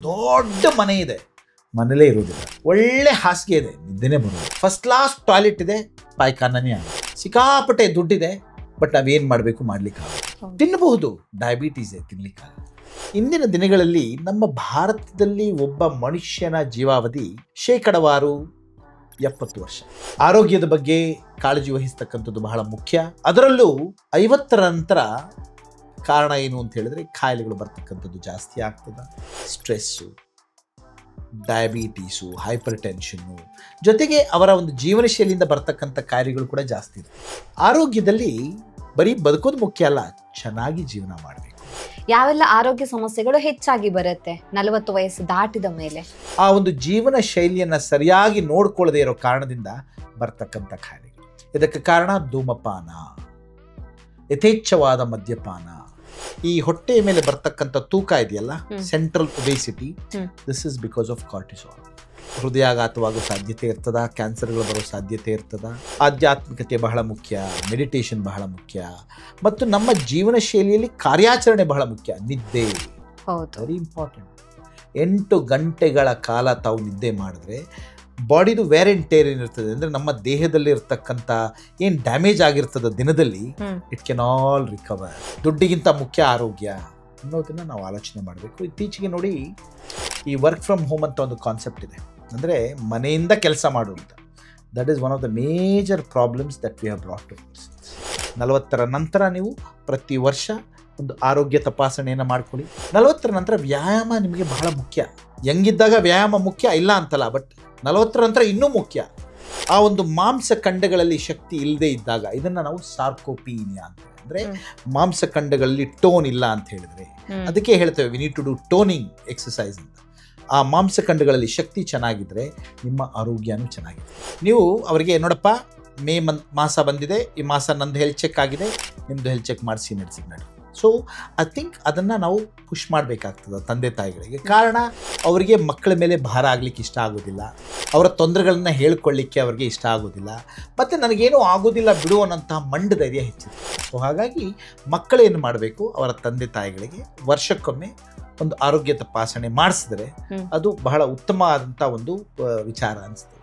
ದೊಡ್ಡ ಮನೆ ಇದೆ, ಮನೇಲೇ ಇರೋದಿಲ್ಲ. ಒಳ್ಳೆ ಹಾಸಿಗೆ ಇದೆ, ನಿದ್ದೆನೇ ಬರೋದು. ಫಸ್ಟ್ ಕ್ಲಾಸ್ ಟಾಯ್ಲೆಟ್ ಇದೆ, ಪಾಯ್ಖಾನನೇ ಆಗ. ಸಿಕ್ಕಾಪಟ್ಟೆ ದುಡ್ಡಿದೆ, ಬಟ್ ನಾವೇನು ಮಾಡಬೇಕು ಮಾಡಲಿಕ್ಕಾಗ. ತಿನ್ನಬಹುದು, ಡಯಾಬಿಟೀಸ್ ಇದೆ, ತಿನ್ನಲಿಕ್ಕಾಗ. ಇಂದಿನ ದಿನಗಳಲ್ಲಿ ನಮ್ಮ ಭಾರತದಲ್ಲಿ ಒಬ್ಬ ಮನುಷ್ಯನ ಜೀವಾವಧಿ ಶೇಕಡವಾರು 70 ವರ್ಷ. ಆರೋಗ್ಯದ ಬಗ್ಗೆ ಕಾಳಜಿ ವಹಿಸ್ತಕ್ಕಂಥದ್ದು ಬಹಳ ಮುಖ್ಯ. ಅದರಲ್ಲೂ 50ರ ನಂತರ ಕಾರಣ ಏನು ಅಂತ ಹೇಳಿದ್ರೆ ಕಾಯಿಲೆಗಳು ಬರ್ತಕ್ಕಂಥದ್ದು ಜಾಸ್ತಿ ಆಗ್ತದೆ. ಸ್ಟ್ರೆಸ್ಸು, ಡಯಾಬಿಟೀಸು, ಹೈಪರ್ ಟೆನ್ಷನ್ನು, ಜೊತೆಗೆ ಅವರ ಒಂದು ಜೀವನ ಶೈಲಿಯಿಂದ ಬರ್ತಕ್ಕಂಥ ಕಾಯಿಲೆಗಳು ಕೂಡ ಜಾಸ್ತಿ ಇರ್ತದೆ. ಆರೋಗ್ಯದಲ್ಲಿ ಬರೀ ಬದುಕೋದು ಮುಖ್ಯ ಅಲ್ಲ, ಚೆನ್ನಾಗಿ ಜೀವನ ಮಾಡಬೇಕು. ಯಾವೆಲ್ಲ ಆರೋಗ್ಯ ಸಮಸ್ಯೆಗಳು ಹೆಚ್ಚಾಗಿ ಬರುತ್ತೆ 40 ವಯಸ್ಸು ದಾಟಿದ ಮೇಲೆ? ಆ ಒಂದು ಜೀವನ ಶೈಲಿಯನ್ನು ಸರಿಯಾಗಿ ನೋಡ್ಕೊಳ್ಳದೆ ಇರೋ ಕಾರಣದಿಂದ ಬರ್ತಕ್ಕಂಥ ಕಾಯಿಲೆಗಳು. ಇದಕ್ಕೆ ಕಾರಣ ಧೂಮಪಾನ, ಯಥೇಚ್ಛವಾದ ಮದ್ಯಪಾನ, ಈ ಹೊಟ್ಟೆಯ ಮೇಲೆ ಬರ್ತಕ್ಕಂಥ ತೂಕ ಇದೆಯಲ್ಲ, central obesity, this is because of cortisol. ಹೃದಯಾಘಾತವಾಗೋ ಸಾಧ್ಯತೆ ಇರ್ತದ, ಕ್ಯಾನ್ಸರ್ಗಳು ಬರೋ ಸಾಧ್ಯತೆ ಇರ್ತದ. ಆಧ್ಯಾತ್ಮಿಕತೆ ಬಹಳ ಮುಖ್ಯ, ಮೆಡಿಟೇಷನ್ ಬಹಳ ಮುಖ್ಯ, ಮತ್ತು ನಮ್ಮ ಜೀವನ ಶೈಲಿಯಲ್ಲಿ ಕಾರ್ಯಾಚರಣೆ ಬಹಳ ಮುಖ್ಯ. ನಿದ್ದೆ ವೆರಿ ಇಂಪಾರ್ಟೆಂಟ್. 8 ಗಂಟೆಗಳ ಕಾಲ ತಾವು ನಿದ್ದೆ ಮಾಡಿದ್ರೆ ಬಾಡಿದು ವೇರ್ ಆ್ಯಂಡ್ ಟೇರ್ ಏನಿರ್ತದೆ ಅಂದರೆ ನಮ್ಮ ದೇಹದಲ್ಲಿ ಇರ್ತಕ್ಕಂಥ ಏನು ಡ್ಯಾಮೇಜ್ ಆಗಿರ್ತದ ದಿನದಲ್ಲಿ ಇಟ್ ಕೆನ್ ಆಲ್ ರಿಕವರ್. ದುಡ್ಡಿಗಿಂತ ಮುಖ್ಯ ಆರೋಗ್ಯ ಅನ್ನೋದನ್ನು ನಾವು ಆಲೋಚನೆ ಮಾಡಬೇಕು. ಇತ್ತೀಚೆಗೆ ನೋಡಿ, ಈ ವರ್ಕ್ ಫ್ರಮ್ ಹೋಮ್ ಅಂತ ಒಂದು ಕಾನ್ಸೆಪ್ಟ್ ಇದೆ, ಅಂದರೆ ಮನೆಯಿಂದ ಕೆಲಸ ಮಾಡುವಂಥ. That is one of the major problems that we have brought to. 40ರ ನಂತರ ನೀವು ಪ್ರತಿ ವರ್ಷ ಒಂದು ಆರೋಗ್ಯ ತಪಾಸಣೆಯನ್ನು ಮಾಡ್ಕೊಳ್ಳಿ. 40ರ ನಂತರ ವ್ಯಾಯಾಮ ನಿಮಗೆ ಬಹಳ ಮುಖ್ಯ. ಹೆಂಗಿದ್ದಾಗ ವ್ಯಾಯಾಮ ಮುಖ್ಯ ಇಲ್ಲ ಅಂತಲ್ಲ, ಬಟ್ 40ರ ನಂತರ ಇನ್ನೂ ಮುಖ್ಯ. ಆ ಒಂದು ಮಾಂಸಖಂಡಗಳಲ್ಲಿ ಶಕ್ತಿ ಇಲ್ಲದೆ ಇದ್ದಾಗ ಇದನ್ನು ನಾವು ಸಾರ್ಕೋಪೀನಿಯಾ ಅಂತ, ಅಂದರೆ ಮಾಂಸಖಂಡಗಳಲ್ಲಿ ಟೋನ್ ಇಲ್ಲ ಅಂತ ಹೇಳಿದ್ರೆ ಅದಕ್ಕೆ ಹೇಳ್ತೇವೆ we need to do toning exercise ಅಂತ. ಆ ಮಾಂಸಖಂಡಗಳಲ್ಲಿ ಶಕ್ತಿ ಚೆನ್ನಾಗಿದ್ರೆ ನಿಮ್ಮ ಆರೋಗ್ಯನೂ ಚೆನ್ನಾಗಿದೆ. ನೀವು ಅವರಿಗೆ ನೋಡಪ್ಪ, ಮೇ ಮಾಸ ಬಂದಿದೆ, ಈ ಮಾಸ ನಂದು ಹೆಲ್ತ್ ಚೆಕ್ ಆಗಿದೆ, ನಿಮ್ಮದು ಹೆಲ್ತ್ ಚೆಕ್ ಮಾಡಿಸಿ ನಡೆಸಿ ನಡಿ. ಸೊ ಐ ಥಿಂಕ್ ಅದನ್ನು ನಾವು ಪುಷ್ ಮಾಡಬೇಕಾಗ್ತದೆ ತಂದೆ ತಾಯಿಗಳಿಗೆ. ಕಾರಣ ಅವರಿಗೆ ಮಕ್ಕಳ ಮೇಲೆ ಭಾರ ಆಗಲಿಕ್ಕೆ ಇಷ್ಟ ಆಗೋದಿಲ್ಲ, ಅವರ ತೊಂದರೆಗಳನ್ನ ಹೇಳ್ಕೊಳ್ಳಿಕ್ಕೆ ಅವ್ರಿಗೆ ಇಷ್ಟ ಆಗೋದಿಲ್ಲ, ಮತ್ತು ನನಗೇನೂ ಆಗೋದಿಲ್ಲ ಬಿಡು ಅನ್ನೋಂತಹ ಮಂಡ ಧೈರ್ಯ ಹೆಚ್ಚಿದೆ. ಸೊ ಹಾಗಾಗಿ ಮಕ್ಕಳೇನು ಮಾಡಬೇಕು, ಅವರ ತಂದೆ ತಾಯಿಗಳಿಗೆ ವರ್ಷಕ್ಕೊಮ್ಮೆ ಒಂದು ಆರೋಗ್ಯ ತಪಾಸಣೆ ಮಾಡಿಸಿದ್ರೆ ಅದು ಬಹಳ ಉತ್ತಮ ಆದಂಥ ಒಂದು ವಿಚಾರ ಅನಿಸ್ತದೆ.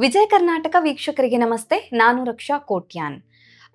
ವಿಜಯ ಕರ್ನಾಟಕ ವೀಕ್ಷಕರಿಗೆ ನಮಸ್ತೆ. ನಾನು ರಕ್ಷಾ ಕೋಟ್ಯಾನ್.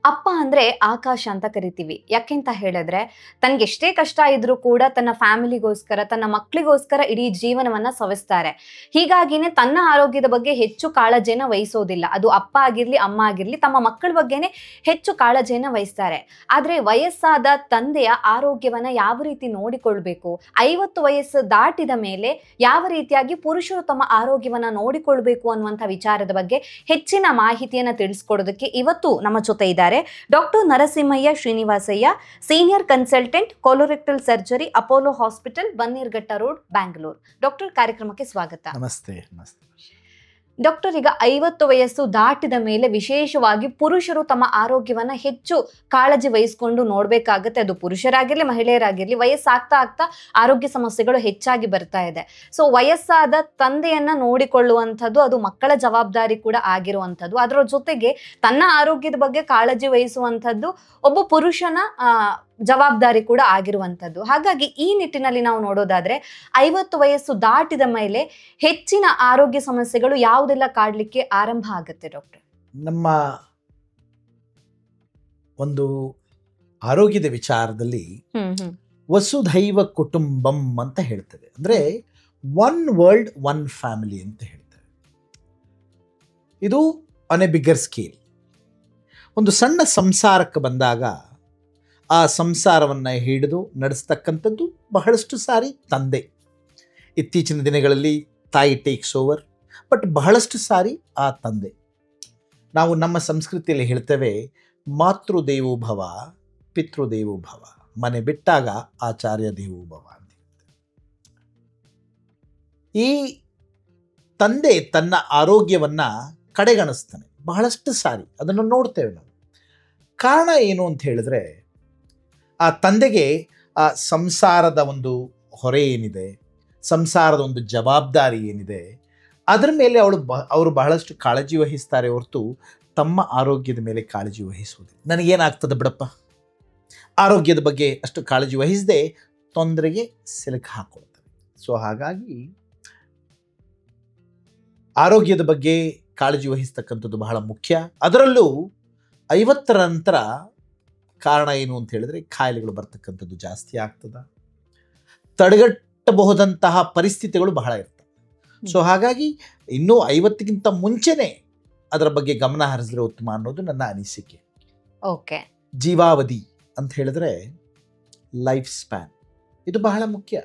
ಅಪ್ಪ ಅಂದ್ರೆ ಆಕಾಶ ಅಂತ ಕರಿತೀವಿ. ಯಾಕೆಂತ ಹೇಳಿದ್ರೆ ತನ್ಗೆ ಎಷ್ಟೇ ಕಷ್ಟ ಇದ್ರೂ ಕೂಡ ತನ್ನ ಫ್ಯಾಮಿಲಿಗೋಸ್ಕರ, ತನ್ನ ಮಕ್ಕಳಿಗೋಸ್ಕರ ಇಡೀ ಜೀವನವನ್ನ ಸವಿಸ್ತಾರೆ. ಹೀಗಾಗಿನೇ ತನ್ನ ಆರೋಗ್ಯದ ಬಗ್ಗೆ ಹೆಚ್ಚು ಕಾಳಜಿಯನ್ನು ವಹಿಸೋದಿಲ್ಲ. ಅದು ಅಪ್ಪ ಆಗಿರ್ಲಿ, ಅಮ್ಮ ಆಗಿರ್ಲಿ, ತಮ್ಮ ಮಕ್ಕಳ ಬಗ್ಗೆನೆ ಹೆಚ್ಚು ಕಾಳಜಿಯನ್ನು ವಹಿಸ್ತಾರೆ. ಆದ್ರೆ ವಯಸ್ಸಾದ ತಂದೆಯ ಆರೋಗ್ಯವನ್ನ ಯಾವ ರೀತಿ ನೋಡಿಕೊಳ್ಬೇಕು, 50 ವಯಸ್ಸು ದಾಟಿದ ಮೇಲೆ ಯಾವ ರೀತಿಯಾಗಿ ಪುರುಷರು ತಮ್ಮ ಆರೋಗ್ಯವನ್ನ ನೋಡಿಕೊಳ್ಬೇಕು ಅನ್ನುವಂಥ ವಿಚಾರದ ಬಗ್ಗೆ ಹೆಚ್ಚಿನ ಮಾಹಿತಿಯನ್ನ ತಿಳಿಸ್ಕೊಡೋದಕ್ಕೆ ಇವತ್ತು ನಮ್ಮ ಜೊತೆ ಇದ್ದಾರೆ doctor Narasimhaiah Srinivasaiah, senior consultant, colorectal surgery, Apollo hospital, Bannerghatta road, Bangalore. Doctor, ಕಾರ್ಯಕ್ರಮಕ್ಕೆ ಸ್ವಾಗತ. ನಮಸ್ತೆ. ನಮಸ್ತೆ ಡಾಕ್ಟರ್, ಈಗ 50 ವಯಸ್ಸು ದಾಟಿದ ಮೇಲೆ ವಿಶೇಷವಾಗಿ ಪುರುಷರು ತಮ್ಮ ಆರೋಗ್ಯವನ್ನ ಹೆಚ್ಚು ಕಾಳಜಿ ವಹಿಸ್ಕೊಂಡು ನೋಡ್ಬೇಕಾಗತ್ತೆ. ಅದು ಪುರುಷರಾಗಿರ್ಲಿ, ಮಹಿಳೆಯರಾಗಿರ್ಲಿ, ವಯಸ್ಸಾಗ್ತಾ ಆಗ್ತಾ ಆರೋಗ್ಯ ಸಮಸ್ಯೆಗಳು ಹೆಚ್ಚಾಗಿ ಬರ್ತಾ ಇದೆ. ಸೊ ವಯಸ್ಸಾದ ತಂದೆಯನ್ನ ನೋಡಿಕೊಳ್ಳುವಂಥದ್ದು ಅದು ಮಕ್ಕಳ ಜವಾಬ್ದಾರಿ ಕೂಡ ಆಗಿರುವಂಥದ್ದು. ಅದರ ಜೊತೆಗೆ ತನ್ನ ಆರೋಗ್ಯದ ಬಗ್ಗೆ ಕಾಳಜಿ ವಹಿಸುವಂಥದ್ದು ಒಬ್ಬ ಪುರುಷನ ಜವಾಬ್ದಾರಿ ಕೂಡ ಆಗಿರುವಂಥದ್ದು. ಹಾಗಾಗಿ ಈ ನಿಟ್ಟಿನಲ್ಲಿ ನಾವು ನೋಡೋದಾದ್ರೆ 50 ವಯಸ್ಸು ದಾಟಿದ ಮೇಲೆ ಹೆಚ್ಚಿನ ಆರೋಗ್ಯ ಸಮಸ್ಯೆಗಳು ಯಾವುದೆಲ್ಲ ಕಾಡ್ಲಿಕ್ಕೆ ಆರಂಭ ಆಗುತ್ತೆ ಡಾಕ್ಟರ್? ನಮ್ಮ ಒಂದು ಆರೋಗ್ಯದ ವಿಚಾರದಲ್ಲಿ ವಸುಧೈವ ಕುಟುಂಬಂ ಅಂತ ಹೇಳ್ತೇವೆ. ಅಂದ್ರೆ 1 ವರ್ಲ್ಡ್ 1 ಫ್ಯಾಮಿಲಿ ಅಂತ ಹೇಳ್ತೇವೆ. ಇದು ಆನ್ ಎ ಬಿಗ್ಗರ್ ಸ್ಕೇಲ್. ಒಂದು ಸಣ್ಣ ಸಂಸಾರಕ್ಕೆ ಬಂದಾಗ ಆ ಸಂಸಾರವನ್ನು ಹಿಡಿದು ನಡೆಸ್ತಕ್ಕಂಥದ್ದು ಬಹಳಷ್ಟು ಸಾರಿ ತಂದೆ. ಇತ್ತೀಚಿನ ದಿನಗಳಲ್ಲಿ ತಾಯಿ ಟೇಕ್ಸ್ ಓವರ್, ಬಟ್ ಬಹಳಷ್ಟು ಸಾರಿ ಆ ತಂದೆ. ನಾವು ನಮ್ಮ ಸಂಸ್ಕೃತಿಯಲ್ಲಿ ಹೇಳ್ತೇವೆ ಮಾತೃದೇವೋಭವ, ಪಿತೃದೇವೋಭವ, ಮನೆ ಬಿಟ್ಟಾಗ ಆಚಾರ್ಯ ದೇವೋಭವ ಅಂತ ಹೇಳ್ತೇವೆ. ಈ ತಂದೆ ತನ್ನ ಆರೋಗ್ಯವನ್ನು ಕಡೆಗಣಿಸ್ತಾನೆ ಬಹಳಷ್ಟು ಸಾರಿ, ಅದನ್ನು ನೋಡ್ತೇವೆ ನಾವು. ಕಾರಣ ಏನು ಅಂತ ಹೇಳಿದ್ರೆ, ಆ ತಂದೆಗೆ ಆ ಸಂಸಾರದ ಒಂದು ಹೊರೆ ಏನಿದೆ, ಸಂಸಾರದ ಒಂದು ಜವಾಬ್ದಾರಿ ಏನಿದೆ, ಅದರ ಮೇಲೆ ಅವರು ಬಹಳಷ್ಟು ಕಾಳಜಿ ವಹಿಸ್ತಾರೆ ಹೊರತು ತಮ್ಮ ಆರೋಗ್ಯದ ಮೇಲೆ ಕಾಳಜಿ ವಹಿಸುವುದಿಲ್ಲ. ನನಗೇನಾಗ್ತದೆ ಬಿಡಪ್ಪ, ಆರೋಗ್ಯದ ಬಗ್ಗೆ ಅಷ್ಟು ಕಾಳಜಿ ವಹಿಸದೆ ತೊಂದರೆಗೆ ಸಿಲುಕು ಹಾಕೊಳ್ತಾರೆ. ಸೊ ಹಾಗಾಗಿ ಆರೋಗ್ಯದ ಬಗ್ಗೆ ಕಾಳಜಿ ವಹಿಸ್ತಕ್ಕಂಥದ್ದು ಬಹಳ ಮುಖ್ಯ. ಅದರಲ್ಲೂ 50ರ ನಂತರ ಕಾರಣ ಏನು ಅಂತ ಹೇಳಿದ್ರೆ ಕಾಯಿಲೆಗಳು ಬರ್ತಕ್ಕಂಥದ್ದು ಜಾಸ್ತಿ ಆಗ್ತದೆ, ತಡೆಗಟ್ಟಬಹುದಂತಹ ಪರಿಸ್ಥಿತಿಗಳು ಬಹಳ ಇರ್ತವೆ. ಸೊ ಹಾಗಾಗಿ ಇನ್ನೂ 50ಕ್ಕಿಂತ ಮುಂಚೆನೆ ಅದರ ಬಗ್ಗೆ ಗಮನ ಹರಿಸಿದ್ರೆ ಉತ್ತಮ ಅನ್ನೋದು ನನ್ನ ಅನಿಸಿಕೆ. ಓಕೆ, ಜೀವಾವಧಿ ಅಂತ ಹೇಳಿದ್ರೆ ಲೈಫ್ ಸ್ಪ್ಯಾನ್, ಇದು ಬಹಳ ಮುಖ್ಯ.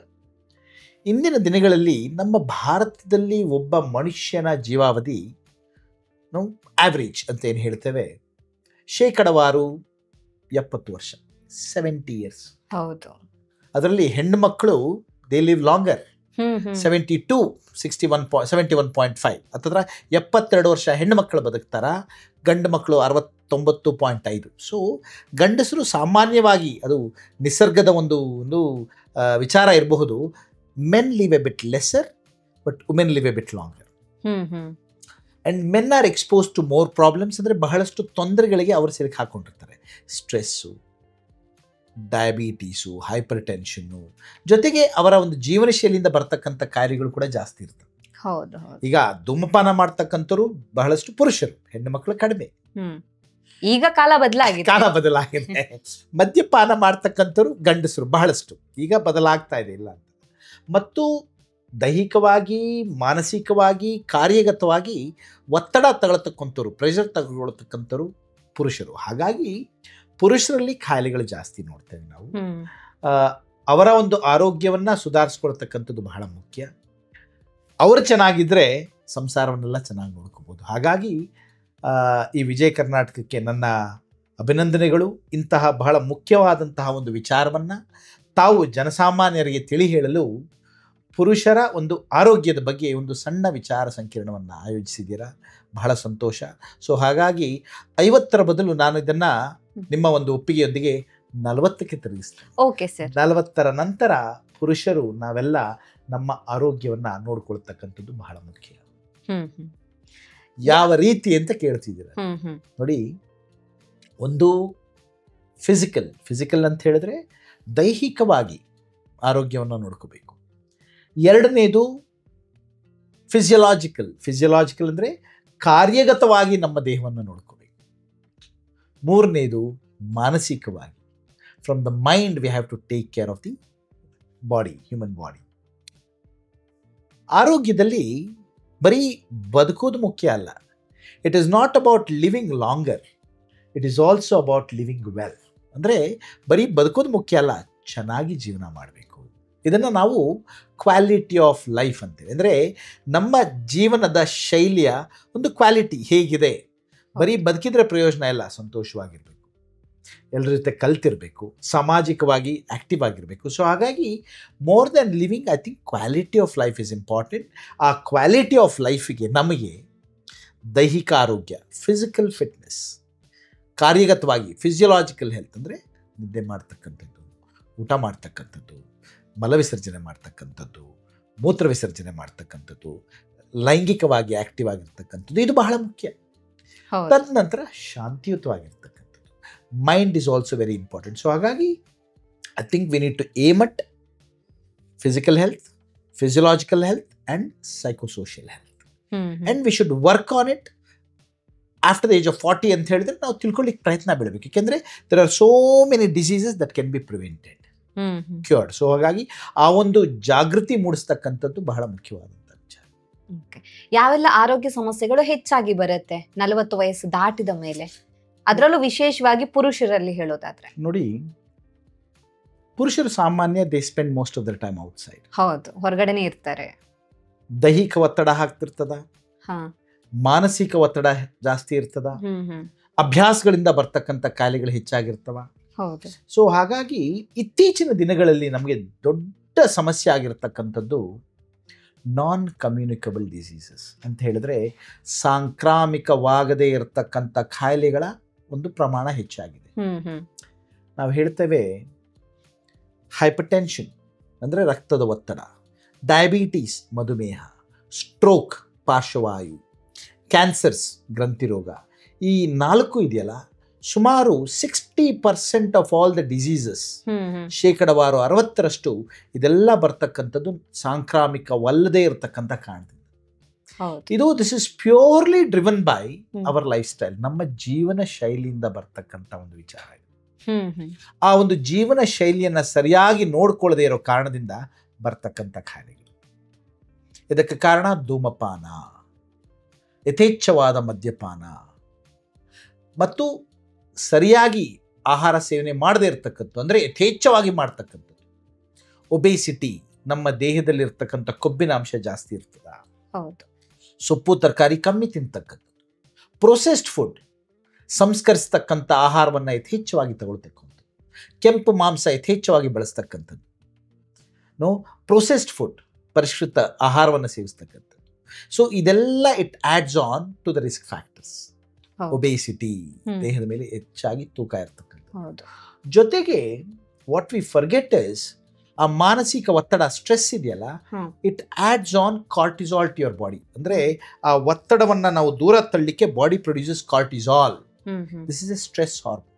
ಇಂದಿನ ದಿನಗಳಲ್ಲಿ ನಮ್ಮ ಭಾರತದಲ್ಲಿ ಒಬ್ಬ ಮನುಷ್ಯನ ಜೀವಾವಧಿ ನಾವು ಆವ್ರೇಜ್ ಅಂತ ಏನು ಹೇಳ್ತೇವೆ, ಶೇಕಡವಾರು 70 ವರ್ಷ, 70 ಇಯರ್ಸ್. ಹೌದು. ಅದರಲ್ಲಿ ಹೆಣ್ಣು ಮಕ್ಕಳು ದೇ ಲಿವ್ ಲಾಂಗರ್, 72, 71.5 ಅಥವಾ 72 ವರ್ಷ ಹೆಣ್ಣು ಮಕ್ಕಳು ಬದುಕ್ತಾರ, ಗಂಡು ಮಕ್ಕಳು 69.5. ಸೊ ಗಂಡಸರು ಸಾಮಾನ್ಯವಾಗಿ, ಅದು ನಿಸರ್ಗದ ಒಂದು ವಿಚಾರ ಇರಬಹುದು, men live a bit lesser but women live a bit longer. And men are expose to more problems, ಅಂದರೆ ಬಹಳಷ್ಟು ತೊಂದರೆಗಳಿಗೆ ಅವರು ಸಿಲುಕು ಹಾಕ್ಕೊಂಡಿರ್ತಾರೆ. ಸ್ಟ್ರೆಸ್ಸು, ಡಯಾಬಿಟೀಸು, ಹೈಪರ್ ಟೆನ್ಷನ್ನು, ಜೊತೆಗೆ ಅವರ ಒಂದು ಜೀವನ ಶೈಲಿಯಿಂದ ಬರ್ತಕ್ಕಂಥ ಕಾಯಿಲೆಗಳು ಕೂಡ ಜಾಸ್ತಿ ಇರ್ತವೆ. ಹೌದು. ಈಗ ಧೂಮಪಾನ ಮಾಡ್ತಕ್ಕಂಥವ್ರು ಬಹಳಷ್ಟು ಪುರುಷರು, ಹೆಣ್ಣು ಮಕ್ಕಳು ಕಡಿಮೆ. ಈಗ ಕಾಲ ಬದಲಾಗಿದೆ. ಮದ್ಯಪಾನ ಮಾಡ್ತಕ್ಕಂಥವ್ರು ಗಂಡಸರು ಬಹಳಷ್ಟು, ಈಗ ಬದಲಾಗ್ತಾ ಇದೆ, ಇಲ್ಲ ಅಂತ. ಮತ್ತು ದೈಹಿಕವಾಗಿ, ಮಾನಸಿಕವಾಗಿ, ಕಾರ್ಯಗತವಾಗಿ ಒತ್ತಡ ತಗೊಳ್ತಕ್ಕಂಥವ್ರು, ಪ್ರೆಷರ್ ತಗೊಳ್ತಕ್ಕಂಥವ್ರು ಪುರುಷರು. ಹಾಗಾಗಿ ಪುರುಷರಲ್ಲಿ ಕಾಯಿಲೆಗಳು ಜಾಸ್ತಿ ನೋಡ್ತೇವೆ ನಾವು. ಅವರ ಒಂದು ಆರೋಗ್ಯವನ್ನು ಸುಧಾರಿಸ್ಕೊಳ್ತಕ್ಕಂಥದ್ದು ಬಹಳ ಮುಖ್ಯ. ಅವರು ಚೆನ್ನಾಗಿದ್ದರೆ ಸಂಸಾರವನ್ನೆಲ್ಲ ಚೆನ್ನಾಗಿ ನೋಡ್ಕೋಬೋದು. ಹಾಗಾಗಿ ಈ ವಿಜಯ ಕರ್ನಾಟಕಕ್ಕೆ ನನ್ನ ಅಭಿನಂದನೆಗಳು. ಇಂತಹ ಬಹಳ ಮುಖ್ಯವಾದಂತಹ ಒಂದು ವಿಚಾರವನ್ನು ತಾವು ಜನಸಾಮಾನ್ಯರಿಗೆ ತಿಳಿ ಹೇಳಲು ಪುರುಷರ ಒಂದು ಆರೋಗ್ಯದ ಬಗ್ಗೆ ಒಂದು ಸಣ್ಣ ವಿಚಾರ ಸಂಕಿರಣವನ್ನು ಆಯೋಜಿಸಿದ್ದೀರಾ, ಬಹಳ ಸಂತೋಷ. ಸೊ ಹಾಗಾಗಿ 50ರ ಬದಲು ನಾನು ಇದನ್ನು ನಿಮ್ಮ ಒಂದು ಒಪ್ಪಿಗೆಯೊಂದಿಗೆ 40ಕ್ಕೆ ತಿರುಗಿಸ್ತೇನೆ. Okay sir. 40ರ ನಂತರ ಪುರುಷರು ನಾವೆಲ್ಲ ನಮ್ಮ ಆರೋಗ್ಯವನ್ನು ನೋಡ್ಕೊಳ್ತಕ್ಕಂಥದ್ದು ಬಹಳ ಮುಖ್ಯ. ಯಾವ ರೀತಿ ಅಂತ ಕೇಳ್ತಿದ್ದೀರ ನೋಡಿ. ಒಂದು ಫಿಸಿಕಲ್ ಅಂತ ಹೇಳಿದ್ರೆ ದೈಹಿಕವಾಗಿ ಆರೋಗ್ಯವನ್ನು ನೋಡ್ಕೋಬೇಕು. ಎರಡನೇದು ಫಿಸಿಯಲಾಜಿಕಲ್ ಅಂದರೆ ಕಾರ್ಯಗತವಾಗಿ ನಮ್ಮ ದೇಹವನ್ನು ನೋಡ್ಕೋಬೇಕು. ಮೂರನೇದು ಮಾನಸಿಕವಾಗಿ, from the mind we have to take care of the body, human body. ಆರೋಗ್ಯದಲ್ಲಿ ಬರೀ ಬದುಕೋದು ಮುಖ್ಯ ಅಲ್ಲ. It is not about living longer, it is also about living well. ಅಂದರೆ ಬರೀ ಬದುಕೋದು ಮುಖ್ಯ ಅಲ್ಲ, ಚೆನ್ನಾಗಿ ಜೀವನ ಮಾಡಬೇಕು. ಇದನ್ನು ನಾವು ಕ್ವಾಲಿಟಿ ಆಫ್ ಲೈಫ್ ಅಂತೇವೆ. ಅಂದರೆ ನಮ್ಮ ಜೀವನದ ಶೈಲಿಯ ಒಂದು ಕ್ವಾಲಿಟಿ ಹೇಗಿದೆ. ಬರೀ ಬದುಕಿದ್ರೆ ಪ್ರಯೋಜನ ಇಲ್ಲ, ಸಂತೋಷವಾಗಿರಬೇಕು, ಎಲ್ಲರ ಜೊತೆ ಕಲ್ತಿರಬೇಕು, ಸಾಮಾಜಿಕವಾಗಿ ಆ್ಯಕ್ಟಿವ್ ಆಗಿರಬೇಕು. ಸೊ ಹಾಗಾಗಿ more than living, I think quality of life is important. ಆ ಕ್ವಾಲಿಟಿ ಆಫ್ ಲೈಫಿಗೆ ನಮಗೆ ದೈಹಿಕ ಆರೋಗ್ಯ, ಫಿಸಿಕಲ್ ಫಿಟ್ನೆಸ್, ಕಾರ್ಯಗತವಾಗಿ ಫಿಸಿಯಲಾಜಿಕಲ್ ಹೆಲ್ತ್ ಅಂದರೆ ನಿದ್ದೆ ಮಾಡ್ತಕ್ಕಂಥದ್ದು, ಊಟ ಮಾಡ್ತಕ್ಕಂಥದ್ದು, ಮಲವಿಸರ್ಜನೆ ಮಾಡ್ತಕ್ಕಂಥದ್ದು, ಮೂತ್ರ ವಿಸರ್ಜನೆ ಮಾಡ್ತಕ್ಕಂಥದ್ದು, ಲೈಂಗಿಕವಾಗಿ ಆ್ಯಕ್ಟಿವ್ ಆಗಿರ್ತಕ್ಕಂಥದ್ದು, ಇದು ಬಹಳ ಮುಖ್ಯ. ತದನಂತರ ಶಾಂತಿಯುತವಾಗಿರ್ತಕ್ಕಂಥದ್ದು, mind is also very important. So ಹಾಗಾಗಿ I think we need to aim at physical health, physiological health and psychosocial health, and we should work on it after the age of 40 ಅಂತ ಹೇಳಿದ್ರೆ ನಾವು ತಿಳ್ಕೊಳ್ಳಿಕ್ಕೆ ಪ್ರಯತ್ನ ಬೀಳಬೇಕು. ಏಕೆಂದರೆ there are so many diseases that can be prevented, cured. So ಹಾಗಾಗಿ ಆ ಒಂದು ಜಾಗೃತಿ ಮೂಡಿಸ್ತಕ್ಕಂಥದ್ದು ಬಹಳ ಮುಖ್ಯವಾದಂಥ ವಿಚಾರ. ಯಾವೆಲ್ಲ ಆರೋಗ್ಯ ಸಮಸ್ಯೆಗಳು ಹೆಚ್ಚಾಗಿ ಬರುತ್ತೆ 40 ವಯಸ್ಸು ದಾಟಿದ ಮೇಲೆ, ಅದರಲ್ಲೂ ವಿಶೇಷವಾಗಿ ಪುರುಷರಲ್ಲಿ ಹೇಳೋದಾದ್ರೆ? ನೋಡಿ, ಪುರುಷರು ಸಾಮಾನ್ಯ they spend most of there time outside. ಹೌದು, ಹೊರಗಡೆನೆ ಇರ್ತಾರೆ. ದೈಹಿಕ ಒತ್ತಡ ಆಗ್ತಿರ್ತದ, ಮಾನಸಿಕ ಒತ್ತಡ ಜಾಸ್ತಿ ಇರ್ತದ, ಅಭ್ಯಾಸಗಳಿಂದ ಬರ್ತಕ್ಕಂಥ ಕಾಯಿಲೆಗಳು ಹೆಚ್ಚಾಗಿರ್ತವ. ಸೊ ಹಾಗಾಗಿ ಇತ್ತೀಚಿನ ದಿನಗಳಲ್ಲಿ ನಮಗೆ ದೊಡ್ಡ ಸಮಸ್ಯೆ ಆಗಿರ್ತಕ್ಕಂಥದ್ದು ನಾನ್ ಕಮ್ಯುನಿಕಬಲ್ ಡಿಸೀಸಸ್ ಅಂತ ಹೇಳಿದ್ರೆ ಸಾಂಕ್ರಾಮಿಕವಾಗದೇ ಇರತಕ್ಕಂಥ ಕಾಯಿಲೆಗಳ ಒಂದು ಪ್ರಮಾಣ ಹೆಚ್ಚಾಗಿದೆ. ನಾವು ಹೇಳ್ತೇವೆ ಹೈಪರ್ ಟೆನ್ಷನ್ ಅಂದರೆ ರಕ್ತದ ಒತ್ತಡ, ಡಯಾಬಿಟೀಸ್ ಮಧುಮೇಹ, ಸ್ಟ್ರೋಕ್ ಪಾರ್ಶ್ವವಾಯು, ಕ್ಯಾನ್ಸರ್ಸ್, ಗ್ರಂಥಿ ರೋಗ, ಈ 4 ಇದೆಯಲ್ಲ, ಸುಮಾರು 60% ಆಫ್ ಆಲ್ ದ ಡಿಸೀಸಸ್, ಶೇಕಡವಾರು 60% ಇದೆಲ್ಲ ಬರ್ತಕ್ಕಂಥದ್ದು ಸಾಂಕ್ರಾಮಿಕವಲ್ಲದೆ ಇರತಕ್ಕಂಥ ಕಾರಣದಿಂದ. ಇದು this is purely driven by our life style, ನಮ್ಮ ಜೀವನ ಶೈಲಿಯಿಂದ ಬರ್ತಕ್ಕಂಥ ಒಂದು ವಿಚಾರ ಇದು. ಆ ಒಂದು ಜೀವನ ಶೈಲಿಯನ್ನ ಸರಿಯಾಗಿ ನೋಡ್ಕೊಳ್ಳದೆ ಇರೋ ಕಾರಣದಿಂದ ಬರ್ತಕ್ಕಂಥ ಕಾಯಿಲೆಗಳು. ಇದಕ್ಕೆ ಕಾರಣ ಧೂಮಪಾನ, ಯಥೇಚ್ಛವಾದ ಮದ್ಯಪಾನ ಮತ್ತು ಸರಿಯಾಗಿ ಆಹಾರ ಸೇವನೆ ಮಾಡದೇ ಇರತಕ್ಕಂಥದ್ದು, ಅಂದರೆ ಯಥೇಚ್ಛವಾಗಿ ಮಾಡ್ತಕ್ಕಂಥದ್ದು. ಒಬೇಸಿಟಿ, ನಮ್ಮ ದೇಹದಲ್ಲಿರ್ತಕ್ಕಂಥ ಕೊಬ್ಬಿನ ಅಂಶ ಜಾಸ್ತಿ ಇರ್ತದ. ಸೊಪ್ಪು ತರಕಾರಿ ಕಮ್ಮಿ ತಿಂತಕ್ಕಂಥದ್ದು. ಪ್ರೊಸೆಸ್ಡ್ ಫುಡ್, ಸಂಸ್ಕರಿಸ್ತಕ್ಕಂಥ ಆಹಾರವನ್ನು ಯಥೇಚ್ಛವಾಗಿ ತಗೊಳ್ತಕ್ಕಂಥದ್ದು. ಕೆಂಪು ಮಾಂಸ ಯಥೇಚ್ಛವಾಗಿ ಬಳಸ್ತಕ್ಕಂಥದ್ದು. ಪ್ರೊಸೆಸ್ಡ್ ಫುಡ್, ಪರಿಷ್ಕೃತ ಆಹಾರವನ್ನು ಸೇವಿಸ್ತಕ್ಕಂಥದ್ದು. ಸೊ ಇದೆಲ್ಲ it adds on to the risk factors. Obesity, ದೇಹದ ಮೇಲೆ ಹೆಚ್ಚಾಗಿ ತೂಕ ಇರ್ತಕ್ಕಂಥದ್ದು. ಜೊತೆಗೆ ವಾಟ್ ವಿ ಫರ್ಗೆಟ್ ಇಸ್, ಆ ಮಾನಸಿಕ ಒತ್ತಡ, ಸ್ಟ್ರೆಸ್ ಇದೆಯಲ್ಲ, it adds on cortisol to your body. ಅಂದರೆ ಆ ಒತ್ತಡವನ್ನು ನಾವು ದೂರ ತಳ್ಳಲಿಕ್ಕೆ body produces cortisol. This is a stress hormone.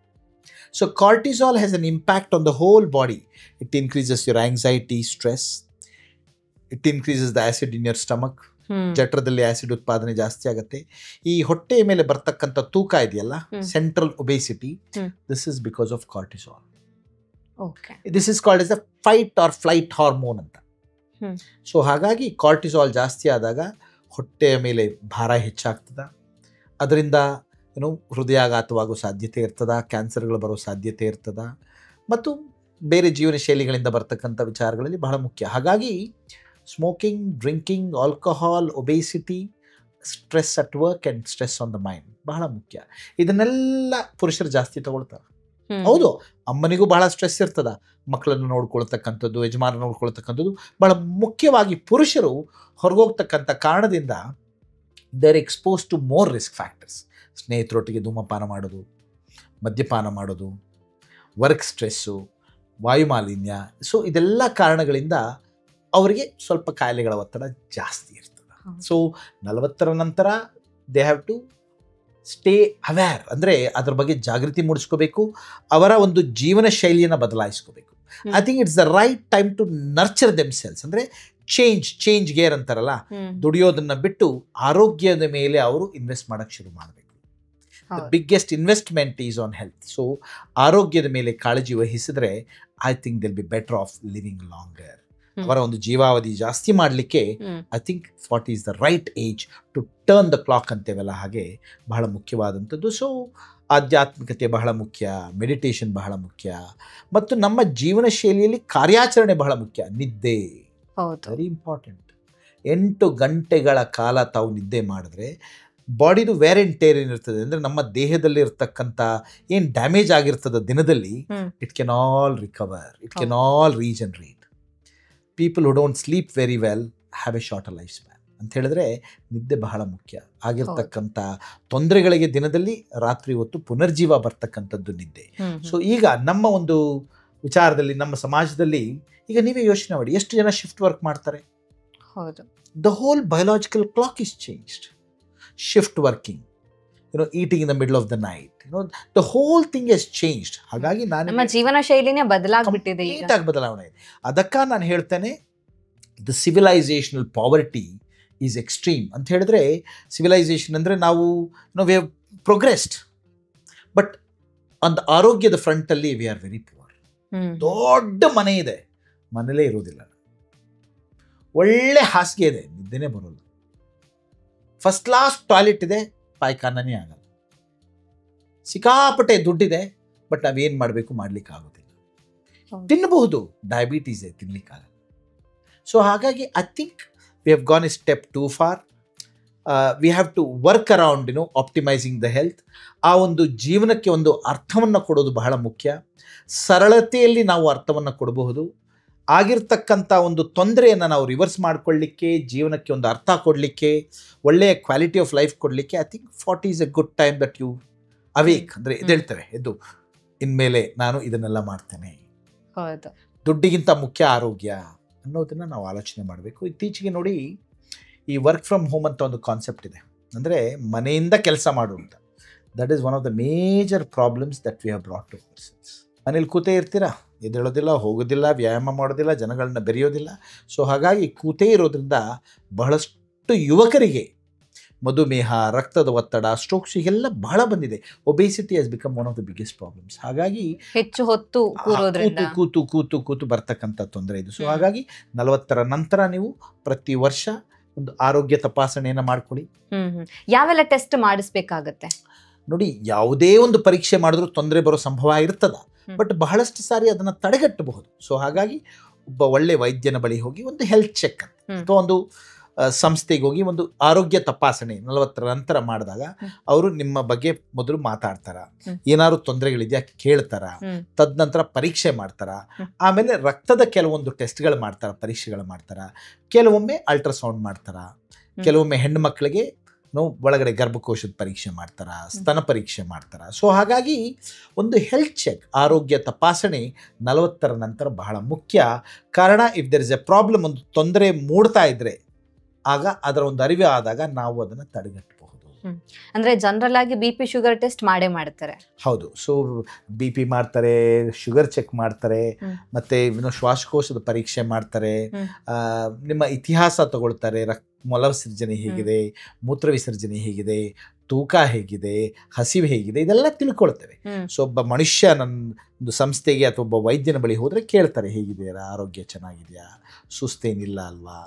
So cortisol has an impact on the whole body. It increases your anxiety, stress. It increases the acid in your stomach. ಜಠರದಲ್ಲಿ acid ಉತ್ಪಾದನೆ ಜಾಸ್ತಿ ಆಗುತ್ತೆ. ಈ ಹೊಟ್ಟೆಯ ಮೇಲೆ ಬರ್ತಕ್ಕಂಥ ತೂಕ ಇದೆಯಲ್ಲ, central obesity, this is because of cortisol. This is called as the fight R flight hormone ಅಂತ. ಸೊ ಹಾಗಾಗಿ ಕಾರ್ಟಿಸಾಲ್ ಜಾಸ್ತಿ ಆದಾಗ ಹೊಟ್ಟೆಯ ಮೇಲೆ ಭಾರ ಹೆಚ್ಚಾಗ್ತದ. ಅದರಿಂದ ಹೃದಯಾಘಾತವಾಗೋ ಸಾಧ್ಯತೆ ಇರ್ತದ, ಕ್ಯಾನ್ಸರ್ಗಳು ಬರೋ ಸಾಧ್ಯತೆ ಇರ್ತದ, ಮತ್ತು ಬೇರೆ ಜೀವನ ಶೈಲಿಗಳಿಂದ ಬರ್ತಕ್ಕಂಥ ವಿಚಾರಗಳಲ್ಲಿ ಬಹಳ ಮುಖ್ಯ. ಹಾಗಾಗಿ smoking, drinking, alcohol, obesity, stress at work and stress on the mind ಬಹಳ ಮುಖ್ಯ. ಇದನ್ನೆಲ್ಲ ಪುರುಷರು ಜಾಸ್ತಿ ತಗೊಳ್ತಾರೆ. ಹೌದು, ಅಮ್ಮನಿಗೂ ಬಹಳ ಸ್ಟ್ರೆಸ್ ಇರ್ತದ, ಮಕ್ಕಳನ್ನು ನೋಡ್ಕೊಳ್ತಕ್ಕಂಥದ್ದು, ಯಜಮಾನ ನೋಡ್ಕೊಳ್ತಕ್ಕಂಥದ್ದು. ಬಹಳ ಮುಖ್ಯವಾಗಿ ಪುರುಷರು ಹೊರಗೋಗ್ತಕ್ಕಂಥ ಕಾರಣದಿಂದ they are expose to more risk factors. ಸ್ನೇಹಿತರೊಟ್ಟಿಗೆ ಧೂಮಪಾನ ಮಾಡೋದು, ಮದ್ಯಪಾನ ಮಾಡೋದು, ವರ್ಕ್ ಸ್ಟ್ರೆಸ್ಸು, ವಾಯುಮಾಲಿನ್ಯ. ಸೊ ಇದೆಲ್ಲ ಕಾರಣಗಳಿಂದ ಅವರಿಗೆ ಸ್ವಲ್ಪ ಕಾಯಿಲೆಗಳ ಒತ್ತಡ ಜಾಸ್ತಿ ಇರ್ತದೆ. ಸೊ 40ರ ನಂತರ they have to stay aware, ಅಂದರೆ ಅದ್ರ ಬಗ್ಗೆ ಜಾಗೃತಿ ಮೂಡಿಸ್ಕೋಬೇಕು, ಅವರ ಒಂದು ಜೀವನ ಶೈಲಿಯನ್ನು ಬದಲಾಯಿಸ್ಕೋಬೇಕು. I think it's the right time to nurture themselves. ಅಂದರೆ ಚೇಂಜ್ ಗೇರ್ ಅಂತಾರಲ್ಲ, ದುಡಿಯೋದನ್ನು ಬಿಟ್ಟು ಆರೋಗ್ಯದ ಮೇಲೆ ಅವರು ಇನ್ವೆಸ್ಟ್ ಮಾಡೋಕ್ಕೆ ಶುರು ಮಾಡಬೇಕು. The biggest investment is on health. So ಆರೋಗ್ಯದ ಮೇಲೆ ಕಾಳಜಿ ವಹಿಸಿದ್ರೆ I think they'll be better off living longer. ಅವರ ಒಂದು ಜೀವಾವಧಿ ಜಾಸ್ತಿ ಮಾಡಲಿಕ್ಕೆ I think 40 is the right age to turn the clock ಅಂತೇವಲ್ಲ, ಹಾಗೆ ಬಹಳ ಮುಖ್ಯವಾದಂಥದ್ದು. ಸೊ ಆಧ್ಯಾತ್ಮಿಕತೆ ಬಹಳ ಮುಖ್ಯ, ಮೆಡಿಟೇಷನ್ ಬಹಳ ಮುಖ್ಯ, ಮತ್ತು ನಮ್ಮ ಜೀವನ ಶೈಲಿಯಲ್ಲಿ ಕಾರ್ಯಾಚರಣೆ ಬಹಳ ಮುಖ್ಯ. ನಿದ್ದೆ ವೆರಿ ಇಂಪಾರ್ಟೆಂಟ್. 8 ಗಂಟೆಗಳ ಕಾಲ ತಾವು ನಿದ್ದೆ ಮಾಡಿದ್ರೆ ಬಾಡಿದು ವೇರ್ ಆ್ಯಂಡ್ ಟೇರ್ ಏನಿರ್ತದೆ, ಅಂದರೆ ನಮ್ಮ ದೇಹದಲ್ಲಿ ಇರ್ತಕ್ಕಂಥ ಏನು ಡ್ಯಾಮೇಜ್ ಆಗಿರ್ತದೆ ದಿನದಲ್ಲಿ, it can all recover, it can all regenerate. People who don't sleep very well have A shorter life span ಅಂತ ಹೇಳಿದ್ರೆ ನಿದ್ದೆ ಬಹಳ ಮುಖ್ಯ. ಆಗಿರ್ತಕ್ಕಂಥ ತೊಂದರೆಗಳಿಗೆ ದಿನದಲ್ಲಿ ರಾತ್ರಿ ಹೊತ್ತು ಪುನರ್ಜೀವ ಬರ್ತಕ್ಕಂಥದ್ದು ನಿದ್ದೆ. ಸೊ ಈಗ ನಮ್ಮ ಒಂದು ವಿಚಾರದಲ್ಲಿ, ನಮ್ಮ ಸಮಾಜದಲ್ಲಿ ಈಗ ನೀವೇ ಯೋಚನೆ ಮಾಡಿ, ಎಷ್ಟು ಜನ ಶಿಫ್ಟ್ ವರ್ಕ್ ಮಾಡ್ತಾರೆ? The whole biological clock is changed. Shift working, eating in the middle of the night, the whole thing has changed. ಹಾಗಾಗಿ ನಮ್ಮ ಜೀವನ ಶೈಲಿನೇ ಬದಲಾಗ್ಬಿಟ್ಟಿದೆ, ಬದಲಾವಣೆ ಇದೆ. ಅದಕ್ಕೆ ನಾನು ಹೇಳ್ತೇನೆ, the civilisational poverty is extreme ಅಂತ ಹೇಳಿದ್ರೆ, ಸಿವಿಲೈಸೇಷನ್ ಅಂದರೆ ನಾವು ವಿ ಹ್ಯಾವ್ ಪ್ರೋಗ್ರೆಸ್ಡ್, ಬಟ್ ಒಂದು ಆರೋಗ್ಯದ ಫ್ರಂಟಲ್ಲಿ ವಿ ಆರ್ ವೆರಿ ಪುವರ್. ದೊಡ್ಡ ಮನೆ ಇದೆ, ಮನೇಲೇ ಇರೋದಿಲ್ಲ. ಒಳ್ಳೆ ಹಾಸಿಗೆ ಇದೆ, ನಿದ್ದೆನೇ ಬರೋಲ್ಲ. ಫಸ್ಟ್ ಕ್ಲಾಸ್ ಟಾಯ್ಲೆಟ್ ಇದೆ, ಪಾಯ್ಖಾನೇ ಆಗಲ್ಲ. ಸಿಕ್ಕಾಪಟ್ಟೆ ದುಡ್ಡಿದೆ, ಬಟ್ ನಾವೇನು ಮಾಡಬೇಕು ಮಾಡಲಿಕ್ಕೆ ಆಗೋದಿಲ್ಲ. ತಿನ್ನಬಹುದು, ಡಯಾಬಿಟೀಸ್ ಇದೆ, ತಿನ್ನಲಿಕ್ಕಾಗಲ್ಲ. ಸೊ ಹಾಗಾಗಿ I think we have gone a step too far. We have to work around optimising the health. ಆ ಒಂದು ಜೀವನಕ್ಕೆ ಒಂದು ಅರ್ಥವನ್ನು ಕೊಡೋದು ಬಹಳ ಮುಖ್ಯ. ಸರಳತೆಯಲ್ಲಿ ನಾವು ಅರ್ಥವನ್ನು ಕೊಡಬಹುದು. ಆಗಿರ್ತಕ್ಕಂಥ ಒಂದು ತೊಂದರೆಯನ್ನು ನಾವು ರಿವರ್ಸ್ ಮಾಡಿಕೊಳ್ಳಿಕ್ಕೆ, ಜೀವನಕ್ಕೆ ಒಂದು ಅರ್ಥ ಕೊಡಲಿಕ್ಕೆ, ಒಳ್ಳೆಯ ಕ್ವಾಲಿಟಿ ಆಫ್ ಲೈಫ್ ಕೊಡಲಿಕ್ಕೆ I think 40 is a good time that you awake, ಅಂದರೆ ಎದ್ದೇಳ್ತೇವೆ, ಎದ್ದು ಇನ್ಮೇಲೆ ನಾನು ಇದನ್ನೆಲ್ಲ ಮಾಡ್ತೇನೆ, ದುಡ್ಡಿಗಿಂತ ಮುಖ್ಯ ಆರೋಗ್ಯ ಅನ್ನೋದನ್ನು ನಾವು ಆಲೋಚನೆ ಮಾಡಬೇಕು. ಇತ್ತೀಚೆಗೆ ನೋಡಿ, ಈ ವರ್ಕ್ ಫ್ರಮ್ ಹೋಮ್ ಅಂತ ಒಂದು ಕಾನ್ಸೆಪ್ಟ್ ಇದೆ, ಅಂದರೆ ಮನೆಯಿಂದ ಕೆಲಸ ಮಾಡುವಂಥ. That is one of the major problems that we have brought to persons. ಮನೇಲಿ ಕೂತೇ ಇರ್ತೀರಾ, ಎದ್ದೇಳೋದಿಲ್ಲ, ಹೋಗೋದಿಲ್ಲ, ವ್ಯಾಯಾಮ ಮಾಡೋದಿಲ್ಲ, ಜನಗಳನ್ನ ಬೆರೆಯೋದಿಲ್ಲ. ಸೊ ಹಾಗಾಗಿ ಕೂತೇ ಇರೋದ್ರಿಂದ ಬಹಳಷ್ಟು ಯುವಕರಿಗೆ ಮಧುಮೇಹ, ರಕ್ತದ ಒತ್ತಡ, ಸ್ಟ್ರೋಕ್ಸ್ ಹೀಗೆಲ್ಲ ಬಹಳ ಬಂದಿದೆ. Obesity has become one of the biggest problems. ಹಾಗಾಗಿ ಹೆಚ್ಚು ಹೊತ್ತು ಕೂರೋದ್ರಿಂದ ಕೂತು ಕೂತು ಕೂತು ಬರ್ತಕ್ಕಂಥ ತೊಂದರೆ ಇದು. ಸೊ ಹಾಗಾಗಿ 40ರ ನಂತರ ನೀವು ಪ್ರತಿ ವರ್ಷ ಒಂದು ಆರೋಗ್ಯ ತಪಾಸಣೆಯನ್ನು ಮಾಡ್ಕೊಳ್ಳಿ. ಯಾವೆಲ್ಲ ಟೆಸ್ಟ್ ಮಾಡಿಸ್ಬೇಕಾಗತ್ತೆ? ನೋಡಿ, ಯಾವುದೇ ಒಂದು ಪರೀಕ್ಷೆ ಮಾಡಿದ್ರೂ ತೊಂದರೆ ಬರೋ ಸಂಭವ ಇರ್ತದ, ಬಟ್ ಬಹಳಷ್ಟು ಸಾರಿ ಅದನ್ನು ತಡೆಗಟ್ಟಬಹುದು. ಸೊ ಹಾಗಾಗಿ ಒಬ್ಬ ಒಳ್ಳೆ ವೈದ್ಯನ ಬಳಿ ಹೋಗಿ ಒಂದು ಹೆಲ್ತ್ ಚೆಕ್ ಅಥವಾ ಒಂದು ಸಂಸ್ಥೆಗೆ ಹೋಗಿ ಒಂದು ಆರೋಗ್ಯ ತಪಾಸಣೆ 40ರ ನಂತರ ಮಾಡಿದಾಗ ಅವರು ನಿಮ್ಮ ಬಗ್ಗೆ ಮೊದಲು ಮಾತಾಡ್ತಾರ, ಏನಾದ್ರು ತೊಂದರೆಗಳಿದೆಯಾ ಕೇಳ್ತಾರ, ತದನಂತರ ಪರೀಕ್ಷೆ ಮಾಡ್ತಾರ, ಆಮೇಲೆ ರಕ್ತದ ಕೆಲವೊಂದು ಟೆಸ್ಟ್ಗಳು ಮಾಡ್ತಾರ, ಪರೀಕ್ಷೆಗಳು ಮಾಡ್ತಾರ, ಕೆಲವೊಮ್ಮೆ ಅಲ್ಟ್ರಾಸೌಂಡ್ ಮಾಡ್ತಾರ, ಕೆಲವೊಮ್ಮೆ ಹೆಣ್ಣು ಮಕ್ಕಳಿಗೆ ಒಳಗಡೆ ಗರ್ಭಕೋಶದ ಪರೀಕ್ಷೆ ಮಾಡ್ತಾರ, ಸ್ತನ ಪರೀಕ್ಷೆ ಮಾಡ್ತಾರ. ಸೊ ಹಾಗಾಗಿ ಒಂದು ಹೆಲ್ತ್ ಚೆಕ್, ಆರೋಗ್ಯ ತಪಾಸಣೆ 40ರ ನಂತರ ಬಹಳ ಮುಖ್ಯ. ಕಾರಣ, if there is a problem, ಒಂದು ತೊಂದರೆ ಮೂಡ್ತಾ ಇದ್ರೆ ಆಗ ಅದರ ಒಂದು ಅರಿವು ಆದಾಗ ನಾವು ಅದನ್ನು ತಡೆಗಟ್ಟಬಹುದು. ಅಂದ್ರೆ ಜನರಲ್ ಆಗಿ BP ಶುಗರ್ ಟೆಸ್ಟ್ ಮಾಡೇ ಮಾಡ್ತಾರೆ. ಹೌದು. ಸೊ BP ಮಾಡ್ತಾರೆ, ಶುಗರ್ ಚೆಕ್ ಮಾಡ್ತಾರೆ, ಮತ್ತೆ ಶ್ವಾಸಕೋಶದ ಪರೀಕ್ಷೆ ಮಾಡ್ತಾರೆ, ನಿಮ್ಮ ಇತಿಹಾಸ ತಗೊಳ್ತಾರೆ, ಮಲ ವಿಸರ್ಜನೆ ಹೇಗಿದೆ, ಮೂತ್ರ ವಿಸರ್ಜನೆ ಹೇಗಿದೆ, ತೂಕ ಹೇಗಿದೆ, ಹಸಿವು ಹೇಗಿದೆ, ಇದೆಲ್ಲ ತಿಳ್ಕೊಳ್ತೇವೆ. ಸೊ ಒಬ್ಬ ಮನುಷ್ಯ ಒಂದು ಸಂಸ್ಥೆಗೆ ಅಥವಾ ಒಬ್ಬ ವೈದ್ಯನ ಬಳಿ ಹೋದರೆ ಕೇಳ್ತಾರೆ, ಹೇಗಿದೆಯಾ, ಆರೋಗ್ಯ ಚೆನ್ನಾಗಿದೆಯಾ, ಸುಸ್ತೇನಿಲ್ಲ ಅಲ್ವಾ,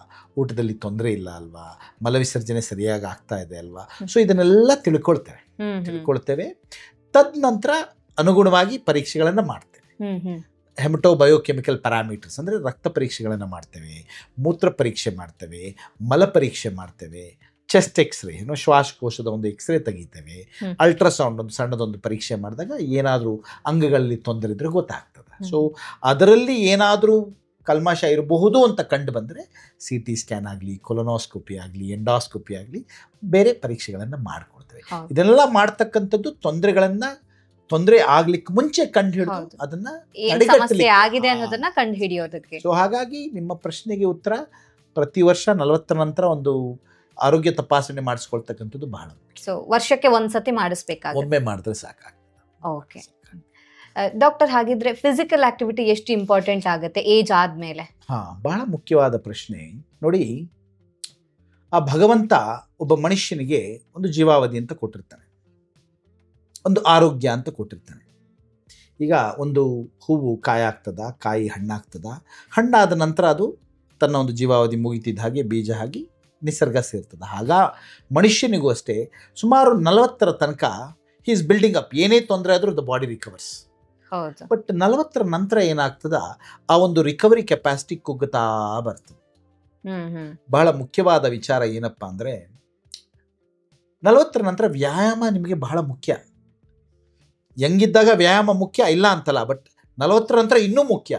ಊಟದಲ್ಲಿ ತೊಂದರೆ ಇಲ್ಲ ಅಲ್ವಾ, ಮಲ ವಿಸರ್ಜನೆ ಸರಿಯಾಗಿ ಆಗ್ತಾ ಇದೆ ಅಲ್ವಾ. ಸೊ ಇದನ್ನೆಲ್ಲ ತಿಳ್ಕೊಳ್ತೇವೆ. ತದನಂತರ ಅನುಗುಣವಾಗಿ ಪರೀಕ್ಷೆಗಳನ್ನು ಮಾಡ್ತೇವೆ. ಹೆಮಟೋ ಬಯೋಕೆಮಿಕಲ್ ಪ್ಯಾರಾಮೀಟರ್ಸ್ ಅಂದರೆ ರಕ್ತ ಪರೀಕ್ಷೆಗಳನ್ನು ಮಾಡ್ತೇವೆ, ಮೂತ್ರ ಪರೀಕ್ಷೆ ಮಾಡ್ತೇವೆ, ಮಲ ಪರೀಕ್ಷೆ ಮಾಡ್ತೇವೆ, ಚೆಸ್ಟ್ ಎಕ್ಸ್ರೇ, ಶ್ವಾಸಕೋಶದ ಒಂದು ಎಕ್ಸ್ರೇ ತೆಗಿತೇವೆ, ಅಲ್ಟ್ರಾಸೌಂಡ್ ಒಂದು ಸಣ್ಣದೊಂದು ಪರೀಕ್ಷೆ ಮಾಡಿದಾಗ ಏನಾದರೂ ಅಂಗಗಳಲ್ಲಿ ತೊಂದರೆ ಇದ್ದರೆ ಗೊತ್ತಾಗ್ತದೆ. ಸೊ ಅದರಲ್ಲಿ ಏನಾದರೂ ಕಲ್ಮಶ ಇರಬಹುದು ಅಂತ ಕಂಡು ಬಂದರೆ CT ಸ್ಕ್ಯಾನ್ ಆಗಲಿ, ಕೊಲೊನೋಸ್ಕೋಪಿ ಆಗಲಿ, ಎಂಡೋಸ್ಕೋಪಿ ಆಗಲಿ, ಬೇರೆ ಪರೀಕ್ಷೆಗಳನ್ನು ಮಾಡಿಕೊಡ್ತೇವೆ. ಇದನ್ನೆಲ್ಲ ಮಾಡ್ತಕ್ಕಂಥದ್ದು ತೊಂದರೆ ಆಗ್ಲಿಕ್ಕೆ ಮುಂಚೆ ಕಂಡು ಹಿಡಿದು ಅದನ್ನ ಆಗಿದೆ ಅನ್ನೋದನ್ನ ಕಂಡು ಹಿಡಿಯೋದಕ್ಕೆ. ಸೊ ಹಾಗಾಗಿ ನಿಮ್ಮ ಪ್ರಶ್ನೆಗೆ ಉತ್ತರ, ಪ್ರತಿ ವರ್ಷ 40ರ ನಂತರ ಒಂದು ಆರೋಗ್ಯ ತಪಾಸಣೆ ಮಾಡಿಸ್ಕೊಳ್ತಕ್ಕಂಥದ್ದು ಬಹಳ ಮುಖ್ಯ. ಸೊ ವರ್ಷಕ್ಕೆ ಒಂದ್ಸತಿ ಮಾಡಿಸ್ಬೇಕಾಗುತ್ತೆ, ಒಮ್ಮೆ ಮಾಡಿದ್ರೆ ಸಾಕಾಗ್ತದೆ. ಓಕೆ ಡಾಕ್ಟರ್, ಹಾಗಿದ್ರೆ ಫಿಸಿಕಲ್ ಆಕ್ಟಿವಿಟಿ ಎಷ್ಟು ಇಂಪಾರ್ಟೆಂಟ್ ಆಗುತ್ತೆ ಏಜ್ ಆದ್ಮೇಲೆ? ಬಹಳ ಮುಖ್ಯವಾದ ಪ್ರಶ್ನೆ. ನೋಡಿ, ಆ ಭಗವಂತ ಒಬ್ಬ ಮನುಷ್ಯನಿಗೆ ಒಂದು ಜೀವಾವಧಿ ಅಂತ ಕೊಟ್ಟಿರ್ತಾನೆ, ಒಂದು ಆರೋಗ್ಯ ಅಂತ ಕೊಟ್ಟಿರ್ತಾನೆ. ಈಗ ಒಂದು ಹೂವು ಕಾಯಾಗ್ತದ, ಕಾಯಿ ಹಣ್ಣಾಗ್ತದ, ಹಣ್ಣಾದ ನಂತರ ಅದು ತನ್ನ ಒಂದು ಜೀವಾವಧಿ ಮುಗಿತಿದ್ದ ಹಾಗೆ ಬೀಜ ಆಗಿ ನಿಸರ್ಗ ಸೇರ್ತದೆ. ಆಗ ಮನುಷ್ಯನಿಗೂ ಅಷ್ಟೇ ಸುಮಾರು 40ರ ತನಕ ಹಿ ಈಸ್ ಬಿಲ್ಡಿಂಗ್ ಅಪ್. ಏನೇ ತೊಂದರೆ ಆದರೂ ದ ಬಾಡಿ ರಿಕವರ್ಸ್. ಬಟ್ 40ರ ನಂತರ ಏನಾಗ್ತದ, ಆ ಒಂದು ರಿಕವರಿ ಕೆಪಾಸಿಟಿ ಕುಗ್ಗುತ್ತಾ ಬರ್ತದೆ. ಬಹಳ ಮುಖ್ಯವಾದ ವಿಚಾರ ಏನಪ್ಪ ಅಂದರೆ, 40ರ ನಂತರ ವ್ಯಾಯಾಮ ನಿಮಗೆ ಬಹಳ ಮುಖ್ಯ. ಹೆಂಗಿದ್ದಾಗ ವ್ಯಾಯಾಮ ಮುಖ್ಯ ಇಲ್ಲ ಅಂತಲ್ಲ, ಬಟ್ 40ರ ನಂತರ ಇನ್ನೂ ಮುಖ್ಯ.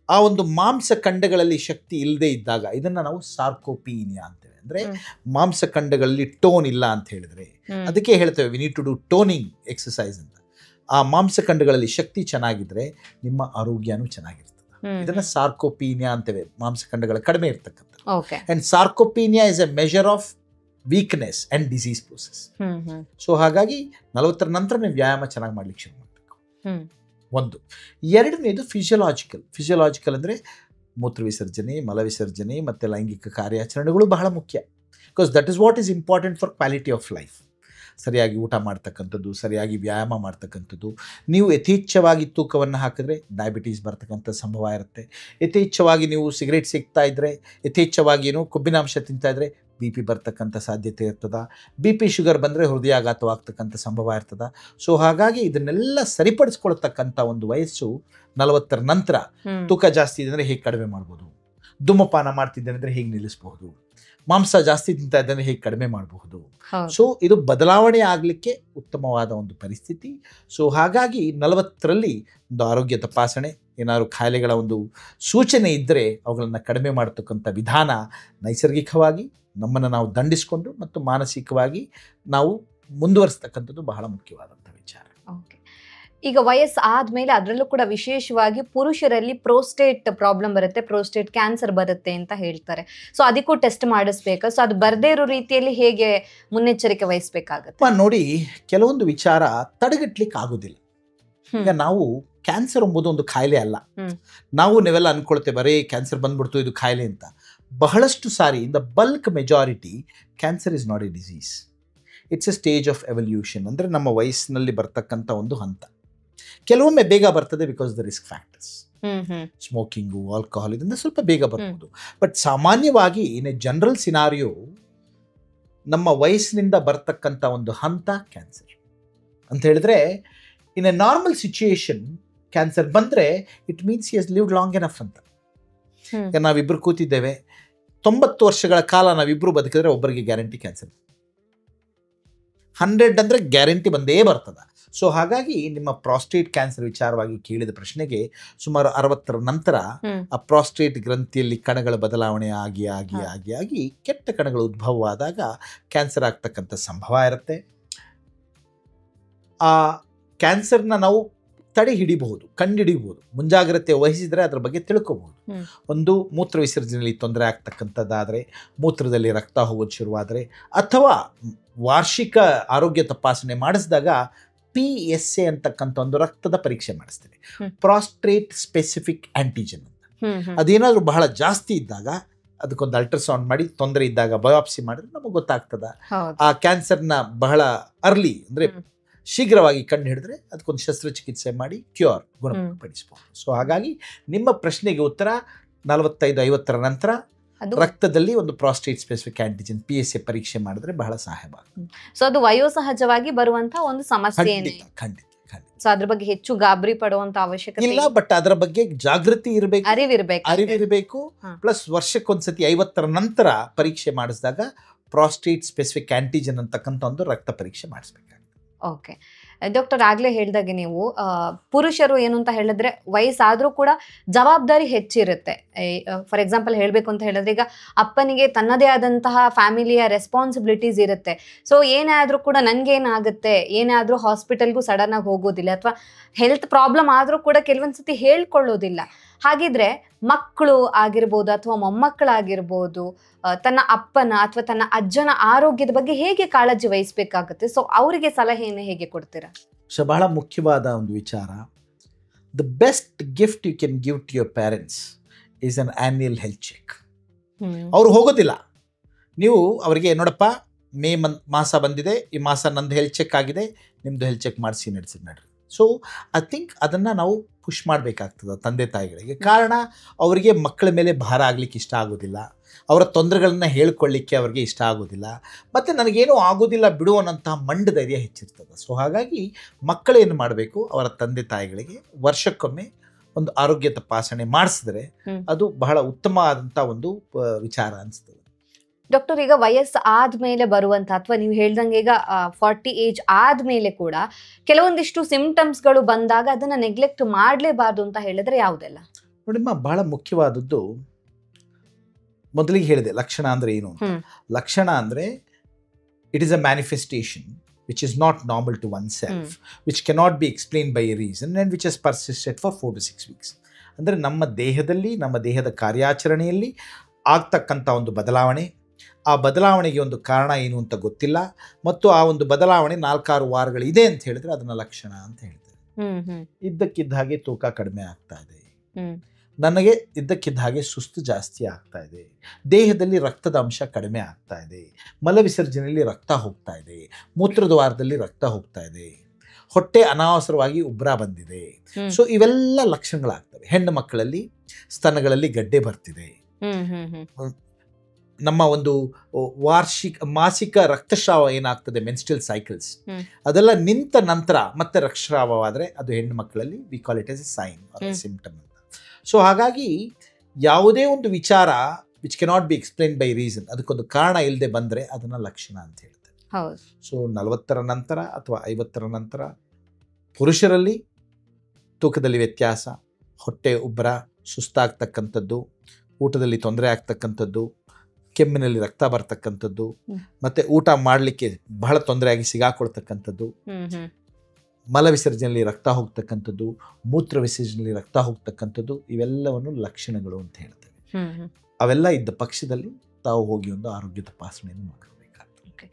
ಆ ಒಂದು ಮಾಂಸಖಂಡಗಳಲ್ಲಿ ಶಕ್ತಿ ಇಲ್ಲದೆ ಇದ್ದಾಗ ಇದನ್ನು ನಾವು ಸಾರ್ಕೋಪೀನಿಯಾ ಅಂತೇವೆ. ಅಂದರೆ ಮಾಂಸಖಂಡಗಳಲ್ಲಿ ಟೋನ್ ಇಲ್ಲ ಅಂತ ಹೇಳಿದ್ರೆ, ಅದಕ್ಕೆ ಹೇಳ್ತೇವೆ we need to do toning exercise ಅಂತ. ಆ ಮಾಂಸಖಂಡಗಳಲ್ಲಿ ಶಕ್ತಿ ಚೆನ್ನಾಗಿದ್ರೆ ನಿಮ್ಮ ಆರೋಗ್ಯನೂ ಚೆನ್ನಾಗಿರ್ತದೆ. ಇದನ್ನು ಸಾರ್ಕೋಪೀನಿಯಾ ಅಂತೇವೆ, ಮಾಂಸಖಂಡಗಳ ಕಡಿಮೆ ಇರ್ತಕ್ಕಂಥದ್ದು. And sarcopenia is a measure of weakness and disease process. So ಹಾಗಾಗಿ 40ರ ನಂತರ ನೀವು ವ್ಯಾಯಾಮ ಚೆನ್ನಾಗಿ ಮಾಡ್ಲಿಕ್ಕೆ ಶುರು ಮಾಡಬೇಕು. ಒಂದು. ಎರಡನೇದು ಫಿಸಿಯೋಲಾಜಿಕಲ್ ಅಂದರೆ ಮೂತ್ರ ವಿಸರ್ಜನೆ, ಮಲ ವಿಸರ್ಜನೆ ಮತ್ತು ಲೈಂಗಿಕ ಕಾರ್ಯಾಚರಣೆಗಳು ಬಹಳ ಮುಖ್ಯ. Because that is what is important for quality of life. ಸರಿಯಾಗಿ ಊಟ ಮಾಡ್ತಕ್ಕಂಥದ್ದು, ಸರಿಯಾಗಿ ವ್ಯಾಯಾಮ ಮಾಡ್ತಕ್ಕಂಥದ್ದು. ನೀವು ಯಥೇಚ್ಛವಾಗಿ ತೂಕವನ್ನು ಹಾಕಿದ್ರೆ ಡಯಾಬಿಟೀಸ್ ಬರ್ತಕ್ಕಂಥ ಸಂಭವ ಇರುತ್ತೆ. ಯಥೇಚ್ಛವಾಗಿ ನೀವು ಸಿಗರೇಟ್ ಸಿಗ್ತಾ ಇದ್ದರೆ, ಯಥೇಚ್ಛವಾಗಿ ಕೊಬ್ಬಿನಾಂಶ ತಿಂತಾ ಇದ್ದರೆ BP ಬರ್ತಕ್ಕಂಥ ಸಾಧ್ಯತೆ ಇರ್ತದ. BP ಶುಗರ್ ಬಂದರೆ ಹೃದಯಾಘಾತವಾಗ್ತಕ್ಕಂಥ ಸಂಭವ ಇರ್ತದ. ಸೊ ಹಾಗಾಗಿ ಇದನ್ನೆಲ್ಲ ಸರಿಪಡಿಸ್ಕೊಳ್ತಕ್ಕಂಥ ಒಂದು ವಯಸ್ಸು 40ರ ನಂತರ. ತೂಕ ಜಾಸ್ತಿ ಇದೆ ಅಂದರೆ ಹೇಗೆ ಕಡಿಮೆ ಮಾಡ್ಬೋದು, ಧೂಮಪಾನ ಮಾಡ್ತಿದ್ದೇನೆ ಅಂದರೆ ಹೇಗೆ ನಿಲ್ಲಿಸಬಹುದು, ಮಾಂಸ ಜಾಸ್ತಿ ತಿಂತಾ ಇದ್ದರೆ ಹೇಗೆ ಕಡಿಮೆ ಮಾಡಬಹುದು. ಸೊ ಇದು ಬದಲಾವಣೆ ಆಗಲಿಕ್ಕೆ ಉತ್ತಮವಾದ ಒಂದು ಪರಿಸ್ಥಿತಿ. ಸೊ ಹಾಗಾಗಿ 40ರಲ್ಲಿ ಒಂದು ಆರೋಗ್ಯ ತಪಾಸಣೆ, ಏನಾದ್ರು ಕಾಯಿಲೆಗಳ ಒಂದು ಸೂಚನೆ ಇದ್ದರೆ ಅವುಗಳನ್ನು ಕಡಿಮೆ ಮಾಡತಕ್ಕಂಥ ವಿಧಾನ ನೈಸರ್ಗಿಕವಾಗಿ ನಮ್ಮನ್ನು ನಾವು ದಂಡಿಸಿಕೊಂಡು ಮತ್ತು ಮಾನಸಿಕವಾಗಿ ನಾವು ಮುಂದುವರಿಸ್ತಕ್ಕಂಥದ್ದು ಬಹಳ ಮುಖ್ಯವಾದಂಥ ವಿಚಾರ. ಓಕೆ ಈಗ ವಯಸ್ಸು ಆದ್ಮೇಲೆ ಅದರಲ್ಲೂ ಕೂಡ ವಿಶೇಷವಾಗಿ ಪುರುಷರಲ್ಲಿ ಪ್ರೋಸ್ಟೇಟ್ ಪ್ರಾಬ್ಲಮ್ ಬರುತ್ತೆ, ಪ್ರೋಸ್ಟೇಟ್ ಕ್ಯಾನ್ಸರ್ ಬರುತ್ತೆ ಅಂತ ಹೇಳ್ತಾರೆ. ಸೊ ಅದಕ್ಕೂ ಟೆಸ್ಟ್ ಮಾಡಿಸ್ಬೇಕಾ? ಸೊ ಅದು ಬರ್ದೇ ಇರೋ ರೀತಿಯಲ್ಲಿ ಹೇಗೆ ಮುನ್ನೆಚ್ಚರಿಕೆ ವಹಿಸ್ಬೇಕಾಗತ್ತೆ? ನೋಡಿ, ಕೆಲವೊಂದು ವಿಚಾರ ತಡೆಗಟ್ಲಿಕ್ಕೆ ಆಗೋದಿಲ್ಲ. ಈಗ ನಾವು ಕ್ಯಾನ್ಸರ್ ಎಂಬುದು ಒಂದು ಕಾಯಿಲೆ ಅಲ್ಲ. ನೀವೆಲ್ಲ ಅನ್ಕೊಳ್ತೇವೆ ಬರೀ ಕ್ಯಾನ್ಸರ್ ಬಂದ್ಬಿಡ್ತು ಇದು ಕಾಯಿಲೆ ಅಂತ. ಬಹಳಷ್ಟು ಸಾರಿ in the bulk majority cancer is not a disease, it's a stage of evolution. ಅಂದರೆ ನಮ್ಮ ವಯಸ್ಸಿನಲ್ಲಿ ಬರ್ತಕ್ಕಂಥ ಒಂದು ಹಂತ. ಕೆಲವೊಮ್ಮೆ ಬೇಗ ಬರ್ತದೆ because the risk factors, smoking, alcohol, ಇದರಿಂದ ಸ್ವಲ್ಪ ಬೇಗ ಬರ್ಬೋದು. ಬಟ್ ಸಾಮಾನ್ಯವಾಗಿ ಇನ್ ಎ ಜನರಲ್ ಸಿನಾರಿಯೋ ನಮ್ಮ ವಯಸ್ಸಿನಿಂದ ಬರ್ತಕ್ಕಂಥ ಒಂದು ಹಂತ ಕ್ಯಾನ್ಸರ್ ಅಂತ ಹೇಳಿದ್ರೆ, in a normal situation cancer ಬಂದರೆ it means he has lived long enough ಅಂತ. ಈಗ ನಾವಿಬ್ಬರು ಕೂತಿದ್ದೇವೆ, 90 ವರ್ಷಗಳ ಕಾಲ ನಾವಿಬ್ಬರು ಬದುಕಿದ್ರೆ ಒಬ್ಬರಿಗೆ ಗ್ಯಾರಂಟಿ ಕ್ಯಾನ್ಸರ್, 100 ಅಂದರೆ ಗ್ಯಾರಂಟಿ ಬಂದೇ ಬರ್ತದೆ. ಸೊ ಹಾಗಾಗಿ ನಿಮ್ಮ ಪ್ರಾಸ್ಟೇಟ್ ಕ್ಯಾನ್ಸರ್ ವಿಚಾರವಾಗಿ ಕೇಳಿದ ಪ್ರಶ್ನೆಗೆ ಸುಮಾರು 60ರ ನಂತರ ಆ ಪ್ರಾಸ್ಟೇಟ್ ಗ್ರಂಥಿಯಲ್ಲಿ ಕಣಗಳ ಬದಲಾವಣೆ ಆಗಿ ಆಗಿ ಆಗಿ ಆಗಿ ಕೆಟ್ಟ ಕಣಗಳು ಉದ್ಭವವಾದಾಗ ಕ್ಯಾನ್ಸರ್ ಆಗ್ತಕ್ಕಂಥ ಸಂಭವ ಇರುತ್ತೆ. ಆ ಕ್ಯಾನ್ಸರ್ನ ನಾವು ತಡೆ ಹಿಡಿಬಹುದು, ಕಂಡುಹಿಡಿಬಹುದು, ಮುಂಜಾಗ್ರತೆ ವಹಿಸಿದರೆ ಅದರ ಬಗ್ಗೆ ತಿಳ್ಕೋಬಹುದು. ಒಂದು ಮೂತ್ರ ವಿಸರ್ಜನೆಯಲ್ಲಿ ತೊಂದರೆ ಆಗ್ತಕ್ಕಂಥದ್ದಾದರೆ, ಮೂತ್ರದಲ್ಲಿ ರಕ್ತ ಹೋಗೋದು ಶುರುವಾದರೆ, ಅಥವಾ ವಾರ್ಷಿಕ ಆರೋಗ್ಯ ತಪಾಸಣೆ ಮಾಡಿಸಿದಾಗ PSA ಅಂತಕ್ಕಂಥ ಒಂದು ರಕ್ತದ ಪರೀಕ್ಷೆ ಮಾಡಿಸ್ತೀವಿ, ಪ್ರಾಸ್ಟೇಟ್ ಸ್ಪೆಸಿಫಿಕ್ ಆಂಟಿಜನ್ ಅಂತ. ಅದೇನಾದರೂ ಬಹಳ ಜಾಸ್ತಿ ಇದ್ದಾಗ ಅದಕ್ಕೊಂದು ಅಲ್ಟ್ರಾಸೌಂಡ್ ಮಾಡಿ, ತೊಂದರೆ ಇದ್ದಾಗ ಬಯಾಪ್ಸಿ ಮಾಡಿದ್ರೆ ನಮಗೆ ಗೊತ್ತಾಗ್ತದ. ಆ ಕ್ಯಾನ್ಸರ್ನ ಬಹಳ ಅರ್ಲಿ ಅಂದರೆ ಶೀಘ್ರವಾಗಿ ಕಂಡು ಹಿಡಿದ್ರೆ ಅದಕ್ಕೊಂದು ಶಸ್ತ್ರಚಿಕಿತ್ಸೆ ಮಾಡಿ ಗುಣಪಡಿಸಬಹುದು. ಸೊ ಹಾಗಾಗಿ ನಿಮ್ಮ ಪ್ರಶ್ನೆಗೆ ಉತ್ತರ 45-50ರ ನಂತರ ರಕ್ತದಲ್ಲಿ ಒಂದು ಪ್ರಾಸ್ಟೇಟ್ ಸ್ಪೆಸಿಫಿಕ್ ಆಂಟಿಜನ್ PSA ಪರೀಕ್ಷೆ ಮಾಡಿದ್ರೆ ಬಹಳ ಸಹಾಯವಾಗುತ್ತೆ. ಸೊ ಅದು ವಯೋಸಹಜವಾಗಿ ಬರುವಂತಹ ಒಂದು ಸಮಸ್ಯೆ. ಖಂಡಿತ. ಸೊ ಅದ್ರ ಬಗ್ಗೆ ಹೆಚ್ಚು ಗಾಬರಿ ಪಡುವಂತ ಅವಶ್ಯಕತೆ ಇಲ್ಲ, ಬಟ್ ಅದರ ಬಗ್ಗೆ ಜಾಗೃತಿ ಇರಬೇಕು, ಅರಿವಿರಬೇಕು. ಪ್ಲಸ್ ವರ್ಷಕ್ಕೊಂದ್ಸತಿ 50ರ ನಂತರ ಪರೀಕ್ಷೆ ಮಾಡಿಸಿದಾಗ ಪ್ರಾಸ್ಟೇಟ್ ಸ್ಪೆಸಿಫಿಕ್ ಆಂಟಿಜನ್ ಅಂತಕ್ಕಂಥ ಒಂದು ರಕ್ತ ಪರೀಕ್ಷೆ ಮಾಡಿಸ್ಬೇಕು. ಓಕೆ ಡಾಕ್ಟರ್, ಆಗ್ಲೇ ಹೇಳ್ದಾಗೆ ನೀವು ಪುರುಷರು ಏನು ಅಂತ ಹೇಳಿದ್ರೆ ವಯಸ್ಸಾದ್ರೂ ಕೂಡ ಜವಾಬ್ದಾರಿ ಹೆಚ್ಚಿರುತ್ತೆ. ಫಾರ್ ಎಕ್ಸಾಂಪಲ್ ಹೇಳಬೇಕು ಅಂತ ಹೇಳಿದ್ರೆ, ಈಗ ಅಪ್ಪನಿಗೆ ತನ್ನದೇ ಆದಂತಹ ಫ್ಯಾಮಿಲಿಯ ರೆಸ್ಪಾನ್ಸಿಬಿಲಿಟೀಸ್ ಇರುತ್ತೆ. ಸೊ ಏನೇ ಆದ್ರೂ ಕೂಡ ನನ್ಗೇನಾಗುತ್ತೆ, ಏನೇ ಆದ್ರೂ ಹಾಸ್ಪಿಟಲ್ಗೂ ಸಡನ್ ಆಗಿ ಹೋಗೋದಿಲ್ಲ, ಅಥವಾ ಹೆಲ್ತ್ ಪ್ರಾಬ್ಲಮ್ ಆದ್ರೂ ಕೂಡ ಕೆಲವೊಂದ್ಸತಿ ಹೇಳ್ಕೊಳ್ಳೋದಿಲ್ಲ. ಹಾಗಿದ್ರೆ ಮಕ್ಕಳು ಆಗಿರ್ಬೋದು ಅಥವಾ ಮೊಮ್ಮಕ್ಕಳಾಗಿರ್ಬೋದು ತನ್ನ ಅಪ್ಪನ ಅಥವಾ ತನ್ನ ಅಜ್ಜನ ಆರೋಗ್ಯದ ಬಗ್ಗೆ ಹೇಗೆ ಕಾಳಜಿ ವಹಿಸಬೇಕಾಗುತ್ತೆ? ಸೊ ಅವರಿಗೆ ಸಲಹೆಯನ್ನು ಹೇಗೆ ಕೊಡ್ತೀರಾ? ಬಹಳ ಮುಖ್ಯವಾದ ಒಂದು ವಿಚಾರ. The best gift you can give to your parents is an annual health check. ಅವ್ರು ಹೋಗೋದಿಲ್ಲ, ನೀವು ಅವರಿಗೆ ನೋಡಪ್ಪ ಮೇ ಮಾಸ ಬಂದಿದೆ, ಈ ಮಾಸ ನಂದು ಹೆಲ್ತ್ ಚೆಕ್ ಆಗಿದೆ, ನಿಮ್ಮದು ಹೆಲ್ತ್ ಚೆಕ್ ಮಾಡಿಸಿ ನಡ್ರಿ. ಸೊ ಐ ಥಿಂಕ್ ಅದನ್ನು ನಾವು ಪುಷ್ ಮಾಡಬೇಕಾಗ್ತದೆ ತಂದೆ ತಾಯಿಗಳಿಗೆ. ಕಾರಣ ಅವರಿಗೆ ಮಕ್ಕಳ ಮೇಲೆ ಭಾರ ಆಗಲಿಕ್ಕೆ ಇಷ್ಟ ಆಗೋದಿಲ್ಲ, ಅವರ ತೊಂದರೆಗಳನ್ನ ಹೇಳ್ಕೊಳ್ಳಿಕ್ಕೆ ಅವ್ರಿಗೆ ಇಷ್ಟ ಆಗೋದಿಲ್ಲ, ಮತ್ತು ನನಗೇನೂ ಆಗೋದಿಲ್ಲ ಬಿಡು ಅನ್ನೋಂತಹ ಮಂಡ ಧೈರ್ಯ ಹೆಚ್ಚಿರ್ತದೆ. ಸೊ ಹಾಗಾಗಿ ಮಕ್ಕಳೇನು ಮಾಡಬೇಕು, ಅವರ ತಂದೆ ತಾಯಿಗಳಿಗೆ ವರ್ಷಕ್ಕೊಮ್ಮೆ ಒಂದು ಆರೋಗ್ಯ ತಪಾಸಣೆ ಮಾಡಿಸಿದ್ರೆ ಅದು ಬಹಳ ಉತ್ತಮ ಆದಂಥ ಒಂದು ವಿಚಾರ ಅನಿಸ್ತದೆ. ಡಾಕ್ಟರ್, ಈಗ ವಯಸ್ಸು ಆದ್ಮೇಲೆ ಬರುವಂತ ಅಥವಾ ನೀವು ಹೇಳ್ದಂಗೆ ಈಗ 40 ಏಜ್ ಆದ್ಮೇಲೆ ಕೂಡ ಕೆಲವೊಂದಿಷ್ಟು ಸಿಂಪ್ಟಮ್ಸ್ಗಳು ಬಂದಾಗ ಅದನ್ನ ನೆಗ್ಲೆಕ್ಟ್ ಮಾಡಲೇಬಾರ್ದು ಅಂತ ಹೇಳಿದ್ರೆ ಯಾವುದೆಲ್ಲ? ನೋಡಿಮ್ಮ, ಬಹಳ ಮುಖ್ಯವಾದದ್ದು ಮೊದಲಿಗೆ ಹೇಳಿದೆ, ಲಕ್ಷಣ ಅಂದರೆ ಏನು ಅಂತ. ಲಕ್ಷಣ ಅಂದರೆ it is a manifestation which is not normal to oneself, which cannot be explained by a reason and which has persisted for 4 to 6 weeks. ಅಂದರೆ ನಮ್ಮ ದೇಹದಲ್ಲಿ, ನಮ್ಮ ದೇಹದ ಕಾರ್ಯಾಚರಣೆಯಲ್ಲಿ ಆಗ್ತಕ್ಕಂಥ ಒಂದು ಬದಲಾವಣೆ, ಆ ಬದಲಾವಣೆಗೆ ಒಂದು ಕಾರಣ ಏನು ಅಂತ ಗೊತ್ತಿಲ್ಲ, ಮತ್ತು ಆ ಒಂದು ಬದಲಾವಣೆ 4-6 ವಾರಗಳಿದೆ ಅಂತ ಹೇಳಿದ್ರೆ ಅದನ್ನ ಲಕ್ಷಣ ಅಂತ ಹೇಳ್ತಾರೆ. ಇದ್ದಕ್ಕಿದ್ದ ಹಾಗೆ ತೂಕ ಕಡಿಮೆ ಆಗ್ತಾ ಇದೆ, ನನಗೆ ಇದ್ದಕ್ಕಿದ್ದ ಹಾಗೆ ಸುಸ್ತು ಜಾಸ್ತಿ ಆಗ್ತಾ ಇದೆ, ದೇಹದಲ್ಲಿ ರಕ್ತದ ಅಂಶ ಕಡಿಮೆ ಆಗ್ತಾ ಇದೆ, ಮಲ ವಿಸರ್ಜನೆಯಲ್ಲಿ ರಕ್ತ ಹೋಗ್ತಾ ಇದೆ, ಮೂತ್ರದ್ವಾರದಲ್ಲಿ ರಕ್ತ ಹೋಗ್ತಾ ಇದೆ, ಹೊಟ್ಟೆ ಅನಾವಸರವಾಗಿ ಉಬ್ರ ಬಂದಿದೆ. ಸೊ ಇವೆಲ್ಲ ಲಕ್ಷಣಗಳಾಗ್ತವೆ. ಹೆಣ್ಣು ಮಕ್ಕಳಲ್ಲಿ ಸ್ತನಗಳಲ್ಲಿ ಗಡ್ಡೆ ಬರ್ತಿದೆ, ನಮ್ಮ ಒಂದು ಮಾಸಿಕ ರಕ್ತಸ್ರಾವ ಏನಾಗ್ತದೆ, ಮೆನ್ಸ್ಟ್ರಲ್ ಸೈಕಲ್ಸ್, ಅದೆಲ್ಲ ನಿಂತ ನಂತರ ಮತ್ತೆ ರಕ್ತಸ್ರಾವವಾದರೆ ಅದು ಹೆಣ್ಣು ಮಕ್ಕಳಲ್ಲಿ we call it as a sign or symptom ಅಂತ. ಸೊ ಹಾಗಾಗಿ ಯಾವುದೇ ಒಂದು ವಿಚಾರ which cannot be explain by reason, ಅದಕ್ಕೊಂದು ಕಾರಣ ಇಲ್ಲದೆ ಬಂದರೆ ಅದನ್ನು ಲಕ್ಷಣ ಅಂತ ಹೇಳ್ತಾರೆ. ಸೊ 40ರ ನಂತರ ಅಥವಾ 50ರ ನಂತರ ಪುರುಷರಲ್ಲಿ ತೂಕದಲ್ಲಿ ವ್ಯತ್ಯಾಸ, ಹೊಟ್ಟೆ ಉಬ್ಬರ, ಸುಸ್ತಾಗ್ತಕ್ಕಂಥದ್ದು, ಊಟದಲ್ಲಿ ತೊಂದರೆ ಆಗ್ತಕ್ಕಂಥದ್ದು, ಕೆಮ್ಮಿನಲ್ಲಿ ರಕ್ತ ಬರ್ತಕ್ಕಂಥದ್ದು, ಮತ್ತು ಊಟ ಮಾಡಲಿಕ್ಕೆ ಬಹಳ ತೊಂದರೆಯಾಗಿ ಸಿಗಾಕೊಳ್ತಕ್ಕಂಥದ್ದು, ಮಲ ವಿಸರ್ಜನೆಯಲ್ಲಿ ರಕ್ತ ಹೋಗ್ತಕ್ಕಂಥದ್ದು, ಮೂತ್ರ ವಿಸರ್ಜನೆಯಲ್ಲಿ ರಕ್ತ ಹೋಗ್ತಕ್ಕಂಥದ್ದು, ಇವೆಲ್ಲವನ್ನು ಲಕ್ಷಣಗಳು ಅಂತ ಹೇಳ್ತೇವೆ. ಅವೆಲ್ಲ ಇದ್ದ ಪಕ್ಷದಲ್ಲಿ ತಾವು ಹೋಗಿ ಒಂದು ಆರೋಗ್ಯ ತಪಾಸಣೆಯನ್ನು ಮಾಡಬೇಕಾಗ್ತದೆ.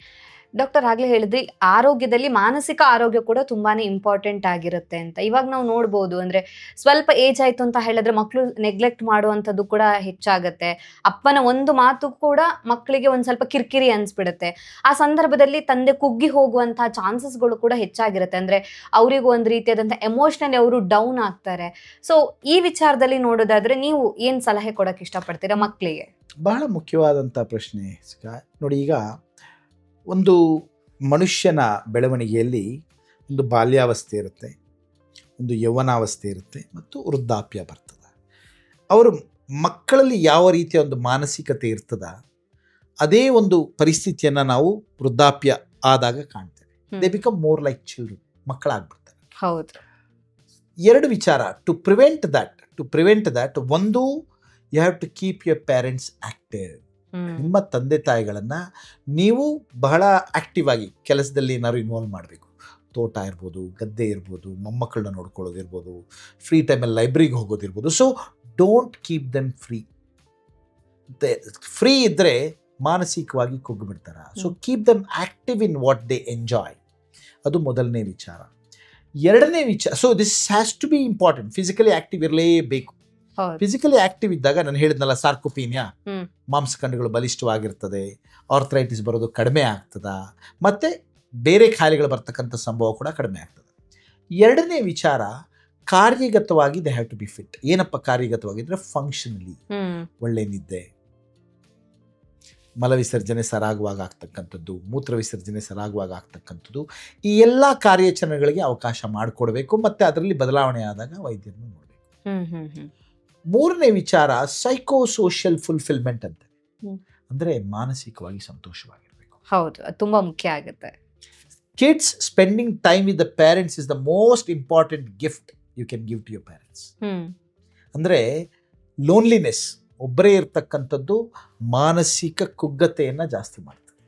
ಡಾಕ್ಟರ್ ಆಗ್ಲೇ ಹೇಳಿದ್ರಿ ಆರೋಗ್ಯದಲ್ಲಿ ಮಾನಸಿಕ ಆರೋಗ್ಯ ಕೂಡ ತುಂಬಾನೇ ಇಂಪಾರ್ಟೆಂಟ್ ಆಗಿರುತ್ತೆ ಅಂತ. ಇವಾಗ ನಾವು ನೋಡ್ಬೋದು ಅಂದ್ರೆ ಸ್ವಲ್ಪ ಏಜ್ ಆಯ್ತು ಅಂತ ಹೇಳಿದ್ರೆ ಮಕ್ಕಳು ನೆಗ್ಲೆಕ್ಟ್ ಮಾಡುವಂಥದ್ದು ಕೂಡ ಹೆಚ್ಚಾಗತ್ತೆ. ಅಪ್ಪನ ಒಂದು ಮಾತು ಕೂಡ ಮಕ್ಕಳಿಗೆ ಒಂದ್ ಸ್ವಲ್ಪ ಕಿರಿಕಿರಿ ಅನ್ಸ್ಬಿಡುತ್ತೆ. ಆ ಸಂದರ್ಭದಲ್ಲಿ ತಂದೆ ಕುಗ್ಗಿ ಹೋಗುವಂತಹ ಚಾನ್ಸಸ್ಗಳು ಕೂಡ ಹೆಚ್ಚಾಗಿರುತ್ತೆ. ಅಂದ್ರೆ ಅವರಿಗೂ ಒಂದು ರೀತಿಯಾದಂತಹ ಎಮೋಷನಲಿ ಅವರು ಡೌನ್ ಆಗ್ತಾರೆ. ಸೊ ಈ ವಿಚಾರದಲ್ಲಿ ನೋಡೋದಾದ್ರೆ ನೀವು ಏನ್ ಸಲಹೆ ಕೊಡಕ್ಕೆ ಇಷ್ಟಪಡ್ತೀರಾ ಮಕ್ಕಳಿಗೆ? ಬಹಳ ಮುಖ್ಯವಾದಂಥ ಪ್ರಶ್ನೆ ನೋಡಿ. ಈಗ ಒಂದು ಮನುಷ್ಯನ ಬೆಳವಣಿಗೆಯಲ್ಲಿ ಒಂದು ಬಾಲ್ಯಾವಸ್ಥೆ ಇರುತ್ತೆ, ಒಂದು ಯೌವನಾವಸ್ಥೆ ಇರುತ್ತೆ ಮತ್ತು ವೃದ್ಧಾಪ್ಯ ಬರ್ತದೆ. ಅವರು ಮಕ್ಕಳಲ್ಲಿ ಯಾವ ರೀತಿಯ ಒಂದು ಮಾನಸಿಕತೆ ಇರ್ತದ ಅದೇ ಒಂದು ಪರಿಸ್ಥಿತಿಯನ್ನು ನಾವು ವೃದ್ಧಾಪ್ಯ ಆದಾಗ ಕಾಣ್ತೇವೆ. They become more like children, ಮಕ್ಕಳಾಗ್ಬಿಡ್ತಾರೆ. ಹೌದು. ಎರಡು ವಿಚಾರ ಟು ಪ್ರಿವೆಂಟ್ ದಟ್. ಒಂದು, you have to keep your parents active. ನಿಮ್ಮ ತಂದೆ ತಾಯಿಗಳನ್ನು ನೀವು ಬಹಳ ಆಕ್ಟಿವ್ ಆಗಿ ಕೆಲಸದಲ್ಲಿ ಏನಾದ್ರು ಇನ್ವಾಲ್ವ್ ಮಾಡಬೇಕು. ತೋಟ ಇರ್ಬೋದು, ಗದ್ದೆ ಇರ್ಬೋದು, ಮೊಮ್ಮಕ್ಕಳನ್ನ ನೋಡ್ಕೊಳ್ಳೋದಿರ್ಬೋದು, ಫ್ರೀ ಟೈಮಲ್ಲಿ ಲೈಬ್ರರಿಗೆ ಹೋಗೋದಿರ್ಬೋದು. So don't keep them free ಇದ್ದರೆ ಮಾನಸಿಕವಾಗಿ ಕುಗ್ಗಿಬಿಡ್ತಾರೆ. So keep them active in what they enjoy. ಅದು ಮೊದಲನೇ ವಿಚಾರ. ಎರಡನೇ ವಿಚಾರ, so this has to be important. Physically active ಇರಲೇಬೇಕು. ಫಿಸಿಕಲಿ ಆಕ್ಟಿವ್ ಇದ್ದಾಗ ನಾನು ಹೇಳಿದ್ನಲ್ಲ, ಸಾರ್ಕೋಪೀನಿಯಾ, ಮಾಂಸಖಂಡಗಳು ಬಲಿಷ್ಠವಾಗಿರ್ತದೆ, ಆರ್ಥರೈಟಿಸ್ ಬರೋದು ಕಡಿಮೆ ಆಗ್ತದ, ಮತ್ತು ಬೇರೆ ಕಾಯಿಲೆಗಳು ಬರ್ತಕ್ಕಂಥ ಸಂಭವ ಕೂಡ ಕಡಿಮೆ ಆಗ್ತದೆ. ಎರಡನೇ ವಿಚಾರ, ಕಾರ್ಯಗತವಾಗಿ they have to be fit. ಏನಪ್ಪ ಕಾರ್ಯಗತವಾಗಿದ್ರೆ ಫಂಕ್ಷನಲಿ ಒಳ್ಳೆ ನಿದ್ದೆ, ಮಲ ವಿಸರ್ಜನೆ ಸರಾಗವಾಗಿ ಆಗ್ತಕ್ಕಂಥದ್ದು, ಮೂತ್ರ ವಿಸರ್ಜನೆ ಸರಾಗವಾಗಿ ಆಗ್ತಕ್ಕಂಥದ್ದು, ಈ ಎಲ್ಲ ಕಾರ್ಯಾಚರಣೆಗಳಿಗೆ ಅವಕಾಶ ಮಾಡಿಕೊಡ್ಬೇಕು. ಮತ್ತು ಅದರಲ್ಲಿ ಬದಲಾವಣೆ ಆದಾಗ ವೈದ್ಯರನ್ನು ನೋಡಬೇಕು. ಮೂರನೇ ವಿಚಾರ ಸೈಕೋಸೋಷಿಯಲ್ ಫುಲ್ಫಿಲ್ಮೆಂಟ್ ಅಂತ. ಅಂದರೆ ಮಾನಸಿಕವಾಗಿ ಸಂತೋಷವಾಗಿರಬೇಕು. ಹೌದು, ತುಂಬಾ ಮುಖ್ಯ ಆಗುತ್ತೆ. Kids spending time with the parents is the most important gift you can give to your parents. ಅಂದರೆ ಲೋನ್ಲಿನೆಸ್, ಒಬ್ಬರೇ ಇರ್ತಕ್ಕಂಥದ್ದು ಮಾನಸಿಕ ಕುಗ್ಗತೆಯನ್ನು ಜಾಸ್ತಿ ಮಾಡ್ತದೆ.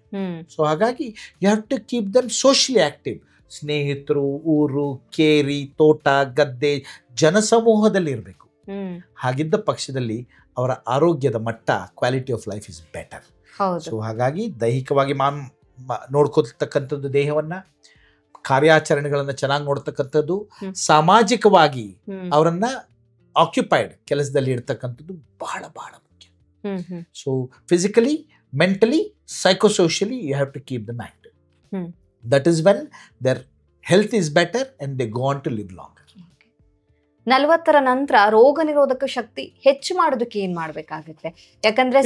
ಸೊ ಹಾಗಾಗಿ you have to keep them socially active. ಸ್ನೇಹಿತರು, ಊರು, ಕೇರಿ, ತೋಟ, ಗದ್ದೆ, ಜನಸಮೂಹದಲ್ಲಿ ಇರಬೇಕು. ಹಾಗಿದ್ದ ಪಕ್ಷದಲ್ಲಿ ಅವರ ಆರೋಗ್ಯದ ಮಟ್ಟ, quality of life is better. So ಹಾಗಾಗಿ ದೈಹಿಕವಾಗಿ ನೋಡ್ಕೊಳ್ತಕ್ಕಂಥದ್ದು ದೇಹವನ್ನು, ಕಾರ್ಯಾಚರಣೆಗಳನ್ನು ಚೆನ್ನಾಗಿ ನೋಡ್ತಕ್ಕಂಥದ್ದು, ಸಾಮಾಜಿಕವಾಗಿ ಅವರನ್ನು ಆಕ್ಯುಪೈಡ್ ಕೆಲಸದಲ್ಲಿ ಇಡ್ತಕ್ಕಂಥದ್ದು ಬಹಳ ಬಹಳ ಮುಖ್ಯ. So physically, mentally, psychosocially you have to keep them active. That is when their health is better and they go on to live longer. 40ರ ನಂತರ ರೋಗ ನಿರೋಧಕ ಶಕ್ತಿ ಹೆಚ್ಚು ಮಾಡೋದಕ್ಕೆ ಏನ್ ಮಾಡ್ಬೇಕಾಗುತ್ತೆ? ಯಾಕಂದ್ರೆ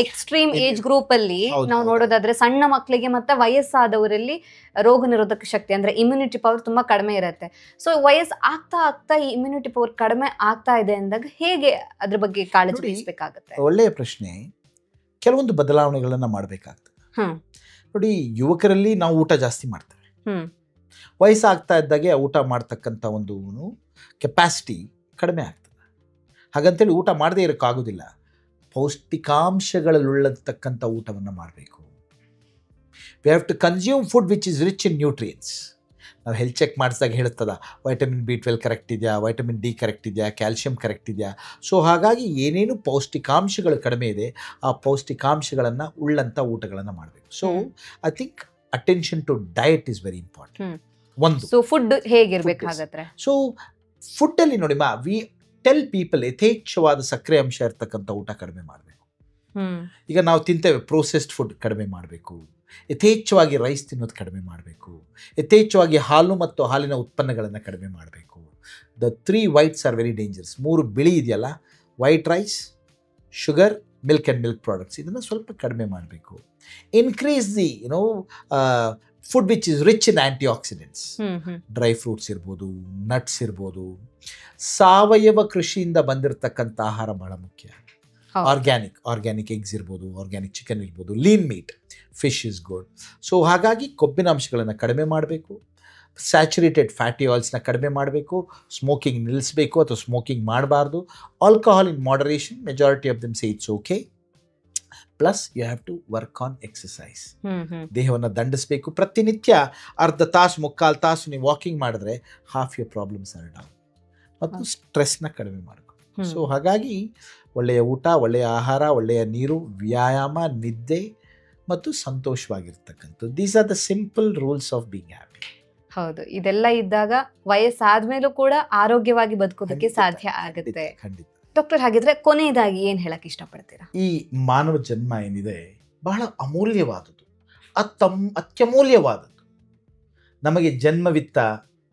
ಎಕ್ಸ್ಟ್ರೀಮ್ ಏಜ್ ಗ್ರೂಪ್ ಅಲ್ಲಿ ನಾವು ನೋಡೋದಾದ್ರೆ ಸಣ್ಣ ಮಕ್ಕಳಿಗೆ ಮತ್ತೆ ವಯಸ್ಸಾದವರಲ್ಲಿ ರೋಗ ನಿರೋಧಕ ಶಕ್ತಿ ಅಂದ್ರೆ ಇಮ್ಯುನಿಟಿ ಪವರ್ ತುಂಬಾ ಕಡಿಮೆ ಇರುತ್ತೆ. ಸೊ ವಯಸ್ಸು ಆಗ್ತಾ ಆಗ್ತಾ ಈ ಇಮ್ಯುನಿಟಿ ಪವರ್ ಕಡಿಮೆ ಆಗ್ತಾ ಇದೆ ಅಂದಾಗ ಹೇಗೆ ಅದ್ರ ಬಗ್ಗೆ ಕಾಳಜಿ ವಹಿಸಬೇಕಾಗುತ್ತೆ? ಒಳ್ಳೆಯ ಪ್ರಶ್ನೆ. ಕೆಲವೊಂದು ಬದಲಾವಣೆಗಳನ್ನ ಮಾಡಬೇಕಾಗ್ತದೆ. ನೋಡಿ, ಯುವಕರಲ್ಲಿ ನಾವು ಊಟ ಜಾಸ್ತಿ ಮಾಡ್ತೇವೆ. ವಯಸ್ಸಾಗ್ತಾ ಇದ್ದಾಗೆ ಊಟ ಮಾಡ್ತಕ್ಕಂಥ ಒಂದು ಕೆಪಾಸಿಟಿ ಕಡಿಮೆ ಆಗ್ತದೆ. ಹಾಗಂತೇಳಿ ಊಟ ಮಾಡದೇ ಇರೋಕ್ಕಾಗೋದಿಲ್ಲ. ಪೌಷ್ಟಿಕಾಂಶಗಳನ್ನುಳ್ಳತಕ್ಕಂಥ ಊಟವನ್ನು ಮಾಡಬೇಕು. We have to consume food which is rich in nutrients. ನಾವು ಹೆಲ್ತ್ ಚೆಕ್ ಮಾಡಿಸಿದಾಗ ಹೇಳ್ತದ ವೈಟಮಿನ್ B12 ಕರೆಕ್ಟ್ ಇದೆಯಾ, ವೈಟಮಿನ್ D ಕರೆಕ್ಟ್ ಇದೆಯಾ, ಕ್ಯಾಲ್ಶಿಯಂ ಕರೆಕ್ಟ್ ಇದೆಯಾ. ಸೊ ಹಾಗಾಗಿ ಏನೇನು ಪೌಷ್ಟಿಕಾಂಶಗಳು ಕಡಿಮೆ ಇದೆ ಆ ಪೌಷ್ಟಿಕಾಂಶಗಳನ್ನು ಉಳ್ಳಂಥ ಊಟಗಳನ್ನು ಮಾಡಬೇಕು. So I think attention to diet is very important. ಒಂದು ಫುಡ್ ಹೇಗಿರ್ಬೇಕಾಗತ್ತೆ? ಸೊ ಫುಡ್ಡಲ್ಲಿ ನೋಡಿ ವಿ ಟೆಲ್ ಪೀಪಲ್ ಯಥೇಚ್ಛವಾದ ಸಕ್ಕರೆ ಅಂಶ ಇರ್ತಕ್ಕಂಥ ಊಟ ಕಡಿಮೆ ಮಾಡಬೇಕು. ಈಗ ನಾವು ತಿಂತೇವೆ ಪ್ರೋಸೆಸ್ಡ್ ಫುಡ್ ಕಡಿಮೆ ಮಾಡಬೇಕು. ಯಥೇಚ್ಛವಾಗಿ ರೈಸ್ ತಿನ್ನೋದು ಕಡಿಮೆ ಮಾಡಬೇಕು. ಯಥೇಚ್ಛವಾಗಿ ಹಾಲು ಮತ್ತು ಹಾಲಿನ ಉತ್ಪನ್ನಗಳನ್ನು ಕಡಿಮೆ ಮಾಡಬೇಕು. The 3 whites are very dangerous. 3 ಬಿಳಿ ಇದೆಯಲ್ಲ, white rice, sugar, milk and milk products, ಇದನ್ನು ಸ್ವಲ್ಪ ಕಡಿಮೆ ಮಾಡಬೇಕು. Increase the food which is rich in antioxidants. Dry fruits ಇರ್ಬೋದು, ನಟ್ಸ್ ಇರ್ಬೋದು. ಸಾವಯವ ಕೃಷಿಯಿಂದ ಬಂದಿರತಕ್ಕಂಥ ಆಹಾರ ಬಹಳ ಮುಖ್ಯ. ಆರ್ಗ್ಯಾನಿಕ್ ಎಗ್ಸ್ ಇರ್ಬೋದು, ಆರ್ಗ್ಯಾನಿಕ್ ಚಿಕನ್ ಇರ್ಬೋದು, lean meat, fish is good. So ಹಾಗಾಗಿ ಕೊಬ್ಬಿನ ಅಂಶಗಳನ್ನು ಕಡಿಮೆ ಮಾಡಬೇಕು. ಸ್ಯಾಚುರೇಟೆಡ್ ಫ್ಯಾಟಿ ಆಯಿಲ್ಸ್ನ ಕಡಿಮೆ ಮಾಡಬೇಕು. ಸ್ಮೋಕಿಂಗ್ ನಿಲ್ಲಿಸಬೇಕು ಅಥವಾ ಸ್ಮೋಕಿಂಗ್ ಮಾಡಬಾರ್ದು. Alcohol in moderation, majority of them say it's okay. Plus you have to work on exercise. ದೇಹವನ್ನು ದಂಡಿಸಬೇಕು. ಪ್ರತಿನಿತ್ಯ ಅರ್ಧ ತಾಸು ಮುಕ್ಕಾಲು ತಾಸು ನೀವು ವಾಕಿಂಗ್ ಮಾಡಿದ್ರೆ half your problems R down. ಮತ್ತು ಸ್ಟ್ರೆಸ್ನ ಕಡಿಮೆ ಮಾಡಬೇಕು. ಸೊ ಹಾಗಾಗಿ ಒಳ್ಳೆಯ ಊಟ, ಒಳ್ಳೆಯ ಆಹಾರ, ಒಳ್ಳೆಯ ನೀರು, ವ್ಯಾಯಾಮ, ನಿದ್ದೆ ಮತ್ತು ಸಂತೋಷವಾಗಿರ್ತಕ್ಕಂಥದ್ದು. These are the simple rules of being happy. ಹೌದು, ಇದೆಲ್ಲ ಇದ್ದಾಗ ವಯಸ್ಸಾದ್ಮೇಲೂ ಕೂಡ ಆರೋಗ್ಯವಾಗಿ ಬದುಕೋದಕ್ಕೆ ಸಾಧ್ಯ ಆಗುತ್ತೆ. ಖಂಡಿತ. ಡಾಕ್ಟರ್, ಹಾಗಿದ್ರೆ ಕೊನೆಯದಾಗಿ ಏನ್ ಹೇಳಕ್ ಇಷ್ಟಪಡ್ತೀರಾ? ಈ ಮಾನವ ಜನ್ಮ ಏನಿದೆ ಬಹಳ ಅಮೂಲ್ಯವಾದದ್ದು, ಅತ್ಯಮೂಲ್ಯವಾದದ್ದು. ನಮಗೆ ಜನ್ಮವಿತ್ತ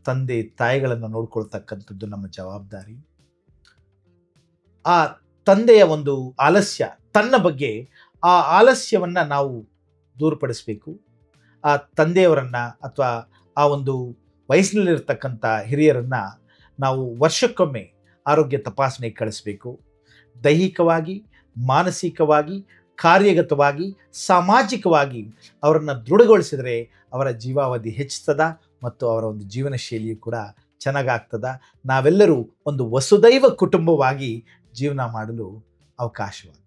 ತಂದೆ ತಾಯಿಗಳನ್ನು ನೋಡ್ಕೊಳ್ತಕ್ಕಂಥದ್ದು ನಮ್ಮ ಜವಾಬ್ದಾರಿ. ಆ ತಂದೆಯ ಒಂದು ಆಲಸ್ಯ, ತನ್ನ ಬಗ್ಗೆ ಆ ಆಲಸ್ಯವನ್ನು ನಾವು ದೂರಪಡಿಸಬೇಕು. ಆ ತಂದೆಯವರನ್ನು ಅಥವಾ ಆ ಒಂದು ವಯಸ್ಸಿನಲ್ಲಿರ್ತಕ್ಕಂಥ ಹಿರಿಯರನ್ನು ನಾವು ವರ್ಷಕ್ಕೊಮ್ಮೆ ಆರೋಗ್ಯ ತಪಾಸಣೆಗೆ ಕಳಿಸ್ಬೇಕು. ದೈಹಿಕವಾಗಿ, ಮಾನಸಿಕವಾಗಿ, ಕಾರ್ಯಗತವಾಗಿ, ಸಾಮಾಜಿಕವಾಗಿ ಅವರನ್ನು ದೃಢಗೊಳಿಸಿದರೆ ಅವರ ಜೀವಾವಧಿ ಹೆಚ್ಚುತ್ತದೆ ಮತ್ತು ಅವರ ಒಂದು ಜೀವನ ಶೈಲಿಯು ಕೂಡ ಚೆನ್ನಾಗಾಗ್ತದ. ನಾವೆಲ್ಲರೂ ಒಂದು ವಸುದೈವ ಕುಟುಂಬವಾಗಿ ಜೀವನ ಮಾಡಲು ಅವಕಾಶವಾಗ್ತದೆ.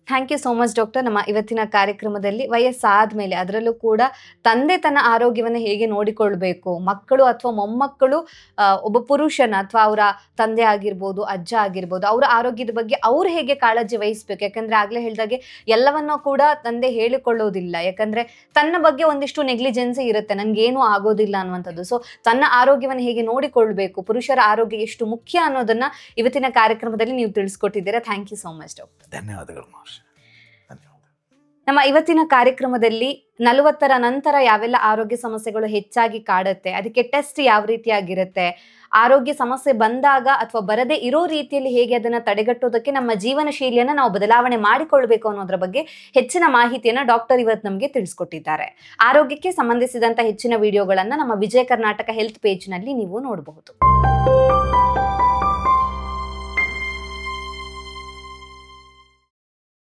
Thank you so much doctor. ನಮ್ಮ ಇವತ್ತಿನ ಕಾರ್ಯಕ್ರಮದಲ್ಲಿ ವಯಸ್ಸಾದ್ಮೇಲೆ ಅದರಲ್ಲೂ ಕೂಡ ತಂದೆ ತನ್ನ ಆರೋಗ್ಯವನ್ನು ಹೇಗೆ ನೋಡಿಕೊಳ್ಬೇಕು, ಮಕ್ಕಳು ಅಥವಾ ಮೊಮ್ಮಕ್ಕಳು ಒಬ್ಬ ಪುರುಷನ ಅಥವಾ ಅವರ ತಂದೆ ಆಗಿರ್ಬೋದು, ಅಜ್ಜ ಆಗಿರ್ಬೋದು, ಅವರ ಆರೋಗ್ಯದ ಬಗ್ಗೆ ಅವ್ರು ಹೇಗೆ ಕಾಳಜಿ ವಹಿಸ್ಬೇಕು. ಯಾಕಂದ್ರೆ ಆಗ್ಲೇ ಹೇಳಿದಾಗೆ ಎಲ್ಲವನ್ನೂ ಕೂಡ ತಂದೆ ಹೇಳಿಕೊಳ್ಳೋದಿಲ್ಲ. ಯಾಕಂದ್ರೆ ತನ್ನ ಬಗ್ಗೆ ಒಂದಿಷ್ಟು ನೆಗ್ಲಿಜೆನ್ಸಿ ಇರುತ್ತೆ, ನನಗೇನು ಆಗೋದಿಲ್ಲ ಅನ್ನುವಂಥದ್ದು. ಸೊ ತನ್ನ ಆರೋಗ್ಯವನ್ನು ಹೇಗೆ ನೋಡಿಕೊಳ್ಬೇಕು, ಪುರುಷರ ಆರೋಗ್ಯ ಎಷ್ಟು ಮುಖ್ಯ ಅನ್ನೋದನ್ನ ಇವತ್ತಿನ ಕಾರ್ಯಕ್ರಮದಲ್ಲಿ ನೀವು ತಿಳಿಸ್ಕೊಟ್ಟಿದ್ದೀರಾ. Thank you so much doctor. ಧನ್ಯವಾದಗಳು. ನಮ್ಮ ಇವತ್ತಿನ ಕಾರ್ಯಕ್ರಮದಲ್ಲಿ 40ರ ನಂತರ ಯಾವೆಲ್ಲ ಆರೋಗ್ಯ ಸಮಸ್ಯೆಗಳು ಹೆಚ್ಚಾಗಿ ಕಾಡುತ್ತೆ, ಅದಕ್ಕೆ ಟೆಸ್ಟ್ ಯಾವ ರೀತಿಯಾಗಿರುತ್ತೆ, ಆರೋಗ್ಯ ಸಮಸ್ಯೆ ಬಂದಾಗ ಅಥವಾ ಬರದೇ ಇರೋ ರೀತಿಯಲ್ಲಿ ಹೇಗೆ ಅದನ್ನು ತಡೆಗಟ್ಟೋದಕ್ಕೆ ನಮ್ಮ ಜೀವನ ಶೈಲಿಯನ್ನು ನಾವು ಬದಲಾವಣೆ ಮಾಡಿಕೊಳ್ಬೇಕು ಅನ್ನೋದ್ರ ಬಗ್ಗೆ ಹೆಚ್ಚಿನ ಮಾಹಿತಿಯನ್ನು ಡಾಕ್ಟರ್ ಇವತ್ತು ನಮಗೆ ತಿಳಿಸ್ಕೊಟ್ಟಿದ್ದಾರೆ. ಆರೋಗ್ಯಕ್ಕೆ ಸಂಬಂಧಿಸಿದಂಥ ಹೆಚ್ಚಿನ ವಿಡಿಯೋಗಳನ್ನು ನಮ್ಮ ವಿಜಯ ಕರ್ನಾಟಕ ಹೆಲ್ತ್ ಪೇಜ್ನಲ್ಲಿ ನೀವು ನೋಡಬಹುದು.